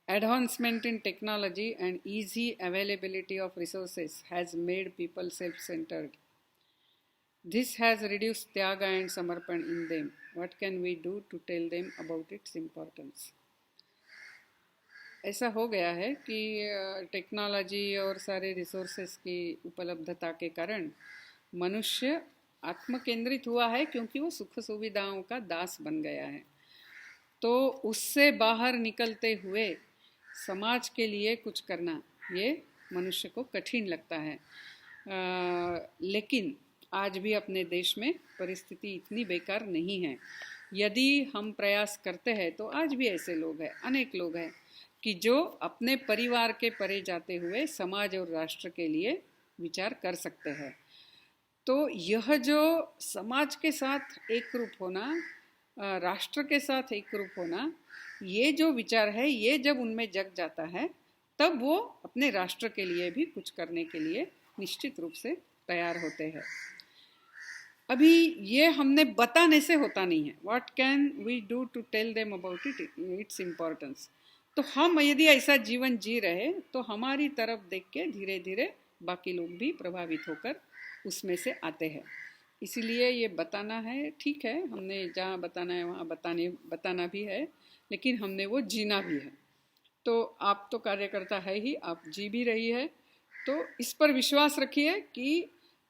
Advancement in technology and easy availability of resources has made people self-centered. This has reduced Tyaga and Samarpan in them. What can we do to tell them about its importance? ऐसा हो गया है कि टेक्नोलॉजी और सारे resources की उपलब्धता के कारण मनुष्य आत्मकेंद्रित हुआ है, क्योंकि वो सुख सुविधाओं का दास बन गया है। तो उससे बाहर निकलते हुए समाज के लिए कुछ करना ये मनुष्य को कठिन लगता है। लेकिन आज भी अपने देश में परिस्थिति इतनी बेकार नहीं है। यदि हम प्रयास करते हैं तो आज भी ऐसे लोग हैं, अनेक लोग हैं कि जो अपने परिवार के परे जाते हुए समाज और राष्ट्र के लिए विचार कर सकते हैं। तो यह जो समाज के साथ एक रूप होना, राष्ट्र के साथ एक रूप होना, ये जो विचार है, ये जब उनमें जग जाता है तब वो अपने राष्ट्र के लिए भी कुछ करने के लिए निश्चित रूप से तैयार होते हैं। अभी ये हमने बताने से होता नहीं है। What can we do to tell them about its importance? तो हम यदि ऐसा जीवन जी रहे तो हमारी तरफ देख के धीरे धीरे बाकी लोग भी प्रभावित होकर उसमें से आते हैं। इसीलिए ये बताना है, ठीक है, हमने जहाँ बताना है वहाँ बताना भी है, लेकिन हमने वो जीना भी है। तो आप तो कार्यकर्ता है ही, आप जी भी रही है, तो इस पर विश्वास रखिए कि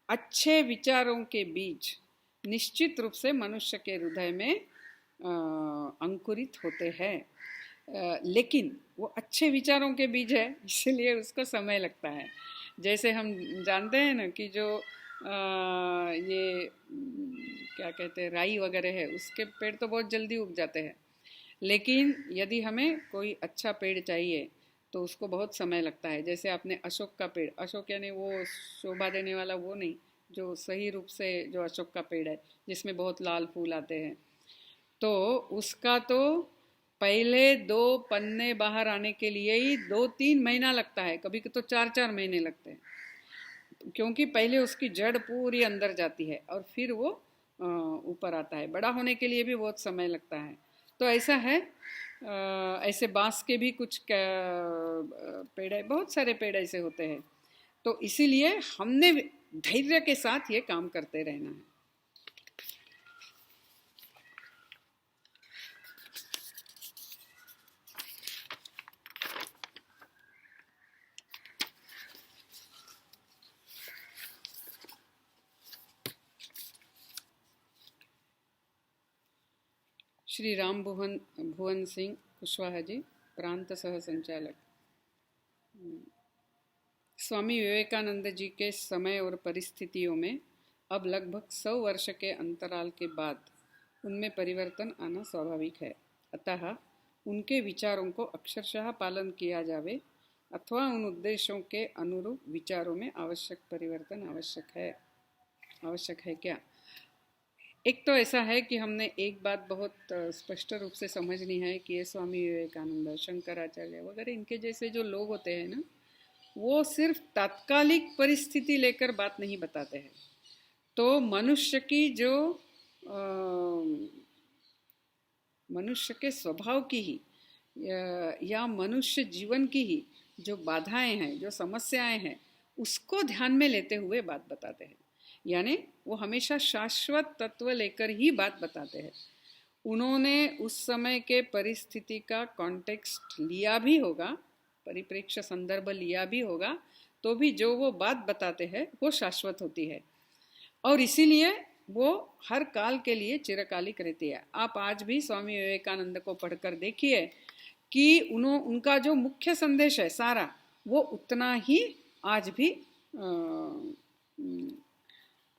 अच्छे विचारों के बीज निश्चित रूप से मनुष्य के हृदय में अंकुरित होते हैं। लेकिन वो अच्छे विचारों के बीज है, इसलिए उसको समय लगता है। जैसे हम जानते हैं ना कि जो ये क्या कहते हैं, राई वगैरह है, उसके पेड़ तो बहुत जल्दी उग जाते हैं, लेकिन यदि हमें कोई अच्छा पेड़ चाहिए तो उसको बहुत समय लगता है। जैसे आपने अशोक का पेड़, अशोक यानी वो शोभा देने वाला वो नहीं, जो सही रूप से जो अशोक का पेड़ है जिसमें बहुत लाल फूल आते हैं, तो उसका तो पहले 2 पन्ने बाहर आने के लिए ही 2-3 महीना लगता है, कभी तो 4-4 महीने लगते हैं, क्योंकि पहले उसकी जड़ पूरी अंदर जाती है और फिर वो ऊपर आता है। बड़ा होने के लिए भी बहुत समय लगता है। तो ऐसा है, ऐसे बांस के भी कुछ पेड़ है, बहुत सारे पेड़ ऐसे होते हैं। तो इसीलिए हमने धैर्य के साथ ये काम करते रहना है। श्री राम भुवन सिंह कुशवाहा जी, प्रांत सह संचालक। स्वामी विवेकानंद जी के समय और परिस्थितियों में अब लगभग 100 वर्ष के अंतराल के बाद उनमें परिवर्तन आना स्वाभाविक है। अतः उनके विचारों को अक्षरशः पालन किया जावे अथवा उन उद्देश्यों के अनुरूप विचारों में आवश्यक परिवर्तन आवश्यक है क्या? एक तो ऐसा है कि हमने एक बात बहुत स्पष्ट रूप से समझनी है कि ये स्वामी विवेकानंद, शंकराचार्य वगैरह इनके जैसे जो लोग होते हैं ना, वो सिर्फ तात्कालिक परिस्थिति लेकर बात नहीं बताते हैं। तो मनुष्य की जो मनुष्य के स्वभाव की ही या मनुष्य जीवन की ही जो बाधाएं हैं, जो समस्याएं हैं, उसको ध्यान में लेते हुए बात बताते हैं। यानी वो हमेशा शाश्वत तत्व लेकर ही बात बताते हैं। उन्होंने उस समय के परिस्थिति का कॉन्टेक्स्ट लिया भी होगा, परिप्रेक्ष्य संदर्भ लिया भी होगा, तो भी जो वो बात बताते हैं वो शाश्वत होती है और इसीलिए वो हर काल के लिए चिरकालिक रहती है। आप आज भी स्वामी विवेकानंद को पढ़कर देखिए कि उनका जो मुख्य संदेश है सारा, वो उतना ही आज भी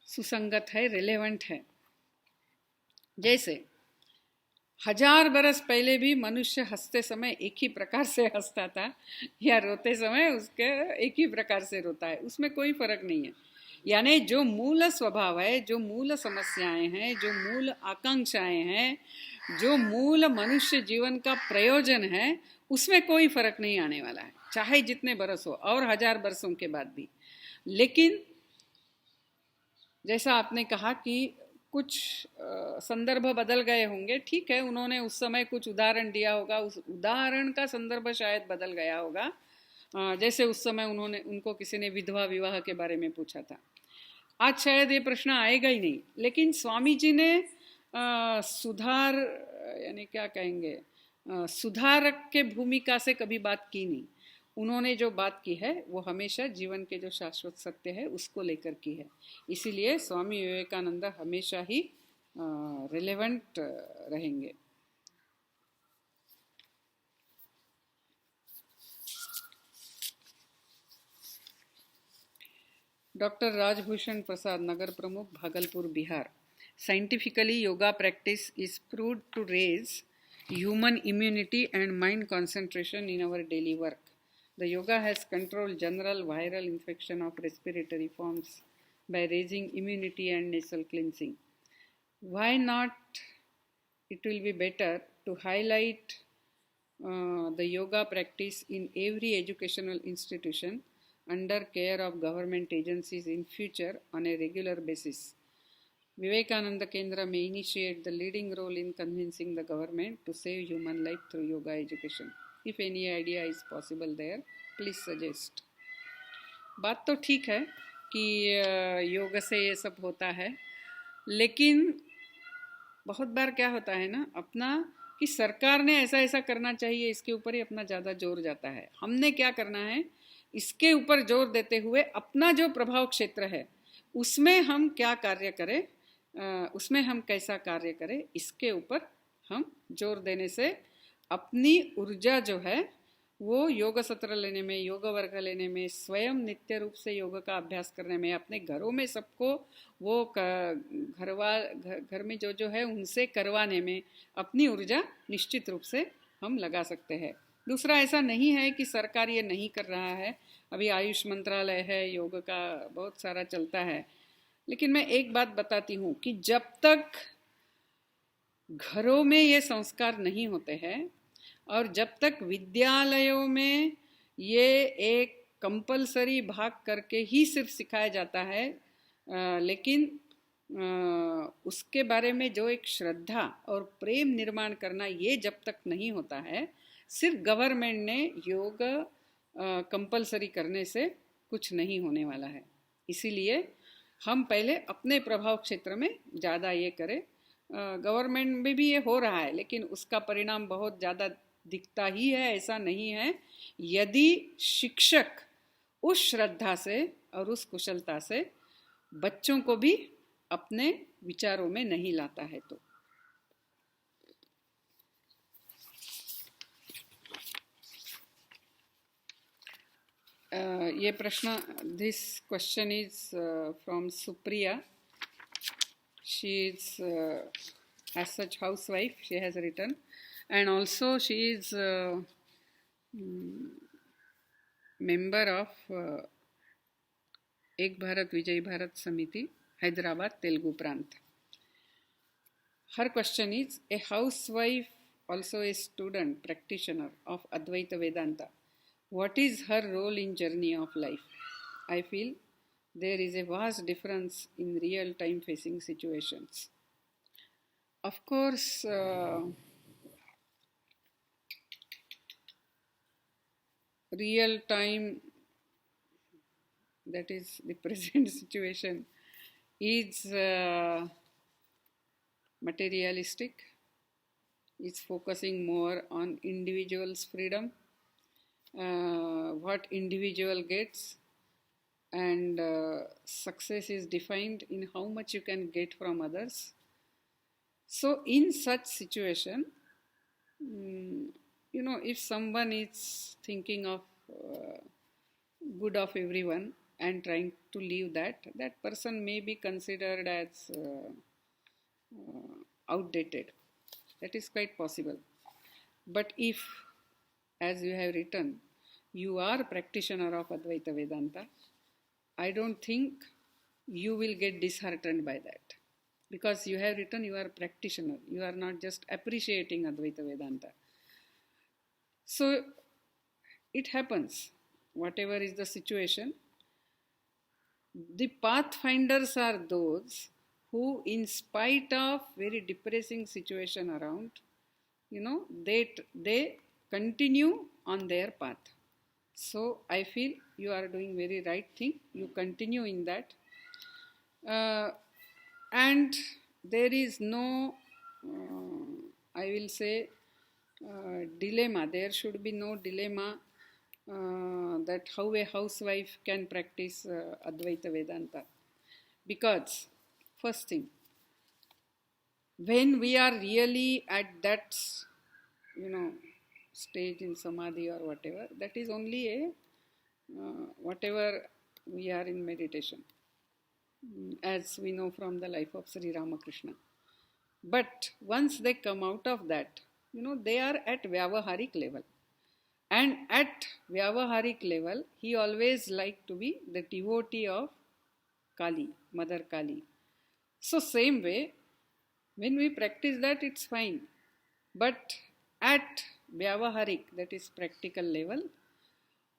सुसंगत है, रिलेवेंट है। जैसे 1000 बरस पहले भी मनुष्य हंसते समय एक ही प्रकार से हंसता था या रोते समय उसके एक ही प्रकार से रोता है, उसमें कोई फर्क नहीं है। यानी जो मूल स्वभाव है, जो मूल समस्याएं हैं, जो मूल आकांक्षाएं हैं, जो मूल मनुष्य जीवन का प्रयोजन है, उसमें कोई फर्क नहीं आने वाला है, चाहे जितने बरस हो और 1000 बरसों के बाद भी। लेकिन जैसा आपने कहा कि कुछ संदर्भ बदल गए होंगे, ठीक है, उन्होंने उस समय कुछ उदाहरण दिया होगा, उस उदाहरण का संदर्भ शायद बदल गया होगा। जैसे उस समय उनको किसी ने विधवा विवाह के बारे में पूछा था, आज शायद ये प्रश्न आएगा ही नहीं। लेकिन स्वामी जी ने सुधार यानी क्या कहेंगे, सुधारक के भूमिका से कभी बात की नहीं। उन्होंने जो बात की है वो हमेशा जीवन के जो शाश्वत सत्य है उसको लेकर की है। इसीलिए स्वामी विवेकानंद हमेशा ही रिलेवेंट रहेंगे। Dr. Rajbhushan Prasad, Nagar Pramukh, Bhagalpur, Bihar. Scientifically, yoga practice is proved to raise human immunity and mind concentration in our daily work. The yoga has controlled general viral infection of respiratory forms by raising immunity and nasal cleansing. Why not? It will be better to highlight the yoga practice in every educational institution under care of government agencies in future on a regular basis. Vivekananda Kendra may initiate the leading role in convincing the government to save human life through yoga education. If any idea is possible there, please suggest. बात तो ठीक है कि योग से ये सब होता है, लेकिन बहुत बार क्या होता है ना, अपना कि सरकार ने ऐसा ऐसा करना चाहिए, इसके ऊपर ही अपना ज़्यादा जोर जाता है. हमने क्या करना है, इसके ऊपर जोर देते हुए अपना जो प्रभाव क्षेत्र है उसमें हम क्या कार्य करें, उसमें हम कैसा कार्य करें, इसके ऊपर हम जोर देने से अपनी ऊर्जा जो है वो योग सत्र लेने में, योग वर्ग लेने में, स्वयं नित्य रूप से योग का अभ्यास करने में, अपने घरों में सबको वो घर में जो है उनसे करवाने में अपनी ऊर्जा निश्चित रूप से हम लगा सकते हैं. दूसरा, ऐसा नहीं है कि सरकार ये नहीं कर रहा है. अभी आयुष मंत्रालय है, योग का बहुत सारा चलता है. लेकिन मैं एक बात बताती हूँ कि जब तक घरों में ये संस्कार नहीं होते हैं और जब तक विद्यालयों में ये एक कंपलसरी भाग करके ही सिर्फ सिखाया जाता है, लेकिन उसके बारे में जो एक श्रद्धा और प्रेम निर्माण करना, ये जब तक नहीं होता है, सिर्फ गवर्नमेंट ने योग कंपलसरी करने से कुछ नहीं होने वाला है. इसीलिए हम पहले अपने प्रभाव क्षेत्र में ज़्यादा ये करें. गवर्नमेंट में भी ये हो रहा है, लेकिन उसका परिणाम बहुत ज़्यादा दिखता ही है, ऐसा नहीं है. यदि शिक्षक उस श्रद्धा से और उस कुशलता से बच्चों को भी अपने विचारों में नहीं लाता है तो. ये प्रश्न, this question is from Supriya. She is as such housewife, she has written, and also she is member of Ek Bharat Vijay Bharat Samiti, Hyderabad, Telugu Prant. Her question is, a housewife, also a student, practitioner of Advaita Vedanta, what is her role in journey of life? I feel there is a vast difference in real time facing situations. Of course, real time, that is the present situation, is materialistic, is focusing more on individual's freedom, what individual gets, and success is defined in how much you can get from others. So in such situation, if someone is thinking of good of everyone and trying to live that person may be considered as outdated. That is quite possible. But if, as you have written, you are a practitioner of Advaita Vedanta, I don't think you will get disheartened by that. Because you have written you are a practitioner, you are not just appreciating Advaita Vedanta. So it happens, whatever is the situation. The pathfinders are those who, in spite of very depressing situation around, they continue on their path. So I feel you are doing very right thing. You continue in that. And there is no, I will say, dilemma. There should be no dilemma that how a housewife can practice Advaita Vedanta. Because, first thing, when we are really at that, stage in Samadhi or whatever, that is only a, whatever we are in meditation, as we know from the life of Sri Ramakrishna. But once they come out of that, they are at Vyavaharik level. And at Vyavaharik level, he always liked to be the devotee of Kali, Mother Kali. So same way, when we practice that, it's fine. But at Vyavaharik, that is practical level,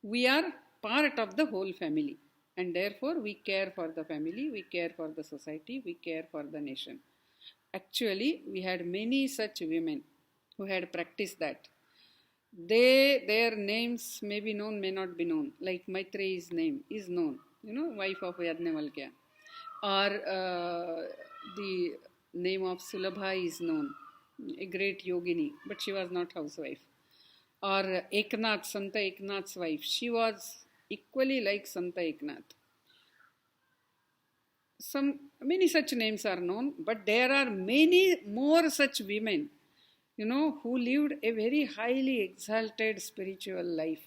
we are part of the whole family. And therefore, we care for the family, we care for the society, we care for the nation. Actually, we had many such women who had practiced that. Their names may be known, may not be known. Like Maitreyi's name is known, wife of Yajnavalkya. Or the name of Sulabha is known, a great yogini, but she was not housewife. Or Eknath, Santa Eknath's wife, she was equally like Santa Eknath. Many such names are known, but there are many more such women, who lived a very highly exalted spiritual life.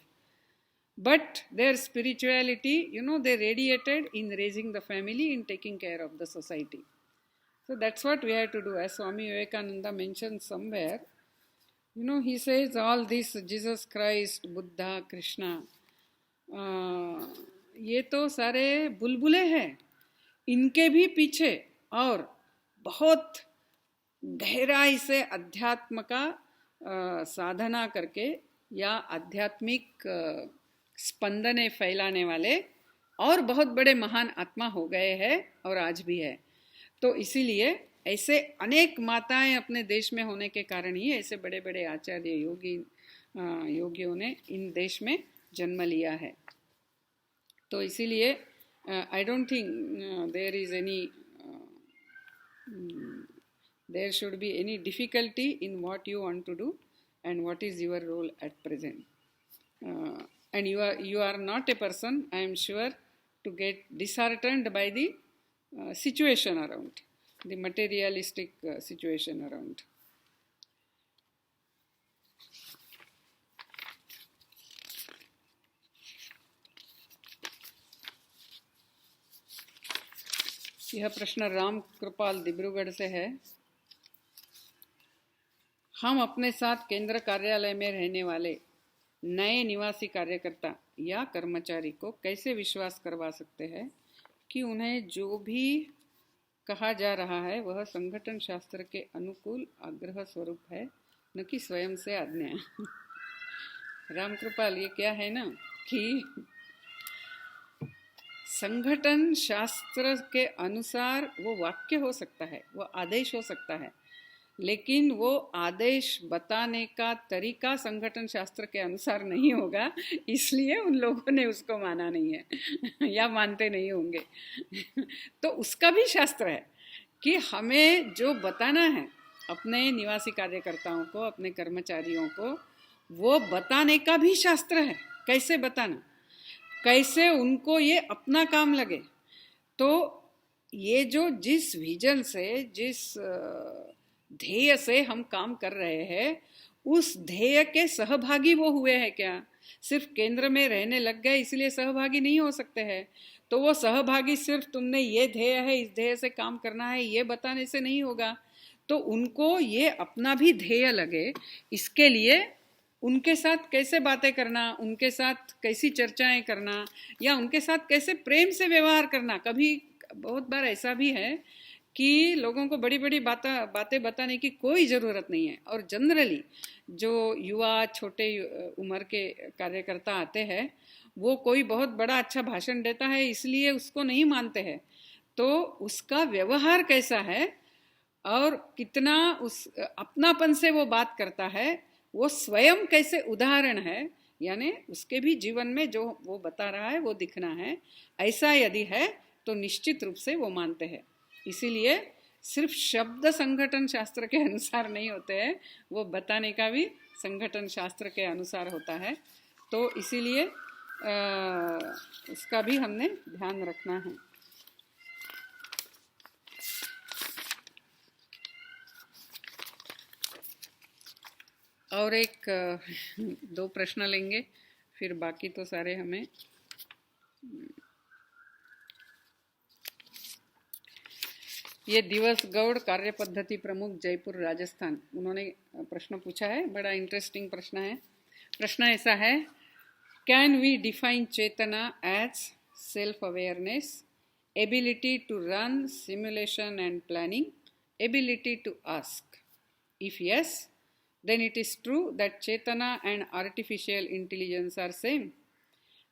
But their spirituality, they radiated in raising the family, in taking care of the society. So that's what we have to do. As Swami Vivekananda mentioned somewhere, he says all this, Jesus Christ, Buddha, Krishna, ये तो सारे बुलबुले हैं. इनके भी पीछे और बहुत गहराई से अध्यात्म का साधना करके या आध्यात्मिक स्पंदने फैलाने वाले और बहुत बड़े महान आत्मा हो गए हैं और आज भी है. तो इसीलिए ऐसे अनेक माताएं अपने देश में होने के कारण ही ऐसे बड़े बड़े आचार्य योगियों ने इन देश में जन्म लिया है. तो इसीलिए I don't think there should be any difficulty in what you want to do and what is your role at present. And you are not a person, I am sure, to get disheartened by the situation around, the materialistic situation around. यह प्रश्न राम कृपाल दिब्रुगढ़ से है. हम अपने साथ केंद्र कार्यालय में रहने वाले नए निवासी कार्यकर्ता या कर्मचारी को कैसे विश्वास करवा सकते हैं कि उन्हें जो भी कहा जा रहा है वह संगठन शास्त्र के अनुकूल आग्रह स्वरूप है, न कि स्वयं से आज्ञा. राम कृपाल, ये क्या है ना कि संगठन शास्त्र के अनुसार वो वाक्य हो सकता है, वो आदेश हो सकता है, लेकिन वो आदेश बताने का तरीका संगठन शास्त्र के अनुसार नहीं होगा, इसलिए उन लोगों ने उसको माना नहीं है या मानते नहीं होंगे. तो उसका भी शास्त्र है कि हमें जो बताना है अपने निवासी कार्यकर्ताओं को, अपने कर्मचारियों को, वो बताने का भी शास्त्र है. कैसे बताना, कैसे उनको ये अपना काम लगे. तो ये जो जिस विजन से, जिस ध्येय से हम काम कर रहे हैं, उस ध्येय के सहभागी वो हुए हैं क्या? सिर्फ केंद्र में रहने लग गए इसलिए सहभागी नहीं हो सकते हैं. तो वो सहभागी सिर्फ तुमने ये ध्येय है, इस ध्येय से काम करना है, ये बताने से नहीं होगा. तो उनको ये अपना भी ध्येय लगे, इसके लिए उनके साथ कैसे बातें करना, उनके साथ कैसी चर्चाएं करना, या उनके साथ कैसे प्रेम से व्यवहार करना. कभी बहुत बार ऐसा भी है कि लोगों को बड़ी बड़ी बातें बताने की कोई ज़रूरत नहीं है, और जनरली जो युवा छोटे उम्र के कार्यकर्ता आते हैं वो कोई बहुत बड़ा अच्छा भाषण देता है इसलिए उसको नहीं मानते हैं. तो उसका व्यवहार कैसा है और कितना उस अपनापन से वो बात करता है, वो स्वयं कैसे उदाहरण है, यानी उसके भी जीवन में जो वो बता रहा है वो दिखना है. ऐसा यदि है तो निश्चित रूप से वो मानते हैं. इसीलिए सिर्फ शब्द संगठन शास्त्र के अनुसार नहीं होते हैं, वो बताने का भी संगठन शास्त्र के अनुसार होता है. तो इसीलिए उसका भी हमने ध्यान रखना है. और एक 2 प्रश्न लेंगे, फिर बाकी तो सारे हमें ये दिवस गौड़ कार्य पद्धति प्रमुख जयपुर राजस्थान, उन्होंने प्रश्न पूछा है, बड़ा इंटरेस्टिंग प्रश्न है। प्रश्न ऐसा है, can we define chetna as self awareness, ability to run simulation and planning, ability to ask? If yes, then it is true that Chetana and artificial intelligence are same,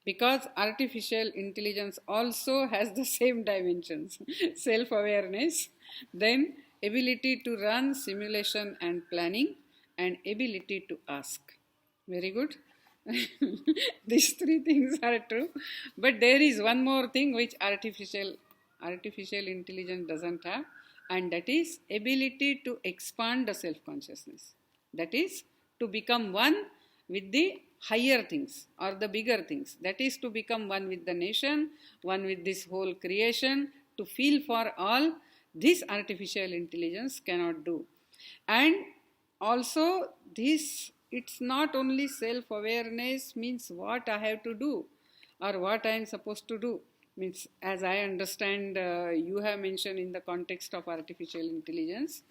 because artificial intelligence also has the same dimensions, self-awareness, then ability to run simulation and planning, and ability to ask. Very good. These three things are true, but there is one more thing which artificial intelligence doesn't have, and that is ability to expand the self-consciousness. That is to become one with the higher things or the bigger things. That is to become one with the nation, one with this whole creation, to feel for all. This artificial intelligence cannot do. And also this, it's not only self-awareness means what I have to do or what I am supposed to do. Means, as I understand, you have mentioned in the context of artificial intelligence,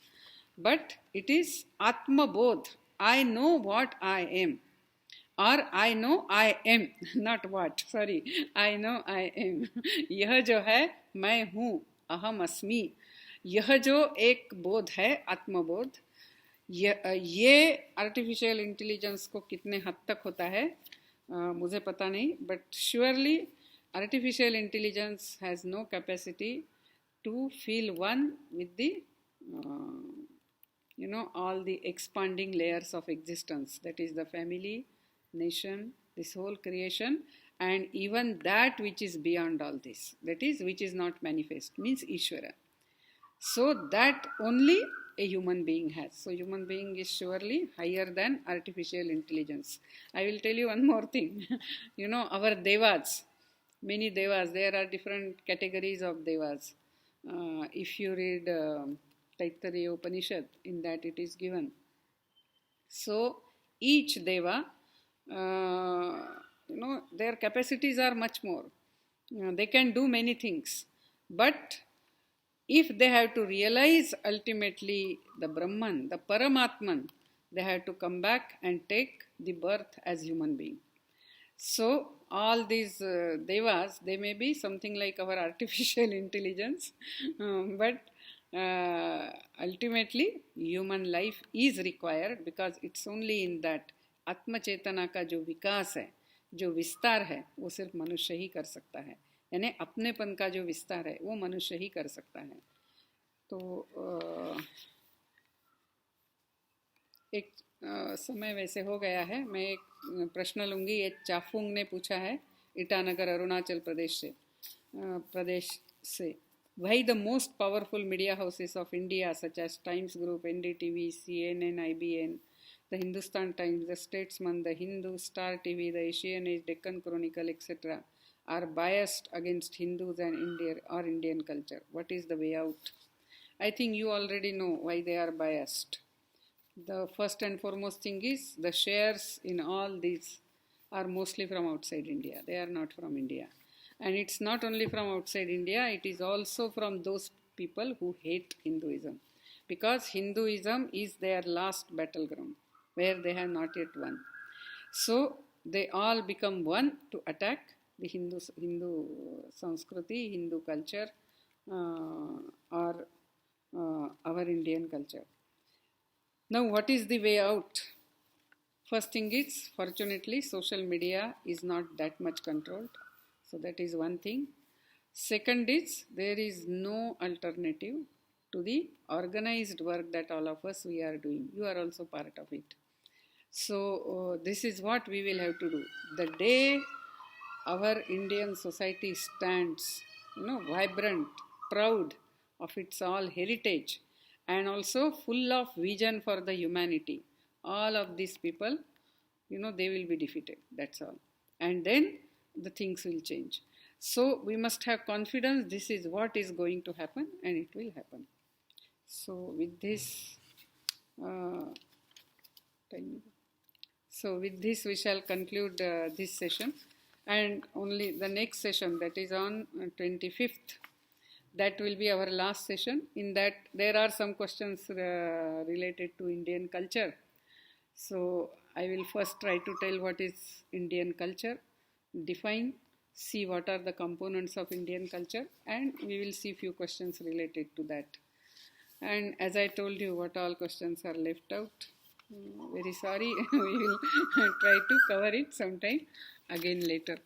but it is Atma Bodh. I know what I am, or I know I am, not what, sorry, I know I am. यह जो है मैं हूँ, अहम अस्मि, यह जो एक बोध है, आत्मबोध, ये आर्टिफिशियल इंटेलिजेंस को कितने हद तक होता है मुझे पता नहीं, but surely artificial intelligence has no capacity to feel one with the all the expanding layers of existence, that is the family, nation, this whole creation, and even that which is beyond all this, that is which is not manifest, means Ishvara. So that only a human being has. So human being is surely higher than artificial intelligence. I will tell you one more thing. Our devas, many devas, there are different categories of devas. If you read Taittiriya Upanishad, in that it is given. So each deva, their capacities are much more. They can do many things. But if they have to realize ultimately the Brahman, the Paramatman, they have to come back and take the birth as human being. So all these devas, they may be something like our artificial intelligence, but ultimately human life is required, because it's only in that आत्म चेतना का जो विकास है, जो विस्तार है, वो सिर्फ मनुष्य ही कर सकता है. यानी अपनेपन का जो विस्तार है वो मनुष्य ही कर सकता है. तो एक समय वैसे हो गया है, मैं एक प्रश्न लूँगी. ये चाफुंग ने पूछा है, ईटानगर अरुणाचल प्रदेश से. Why the most powerful media houses of India such as Times Group, NDTV, CNN, IBN, the Hindustan Times, the Statesman, the Hindu, Star TV, the Asian Age, Deccan Chronicle, etc. are biased against Hindus and Indian culture? What is the way out? I think you already know why they are biased. The first and foremost thing is the shares in all these are mostly from outside India. They are not from India. And it's not only from outside India, it is also from those people who hate Hinduism. Because Hinduism is their last battleground, where they have not yet won. So they all become one to attack the Hindu Sanskriti, Hindu culture, or our Indian culture. Now, what is the way out? First thing is, fortunately, social media is not that much controlled. So that is one thing. Second is, there is no alternative to the organized work that all of us we are doing. You are also part of it. So this is what we will have to do. The day our Indian society stands, vibrant, proud of its all heritage, and also full of vision for the humanity, all of these people, they will be defeated. That's all. And then the things will change. So we must have confidence. This is what is going to happen, and it will happen. So with this, we shall conclude this session, and only the next session, that is on 25th, That will be our last session. In that, there are some questions related to Indian culture. So I will first try to tell what is Indian culture, define, see what are the components of Indian culture, and we will see few questions related to that. And as I told you, what all questions are left out, very sorry. We will try to cover it sometime again later.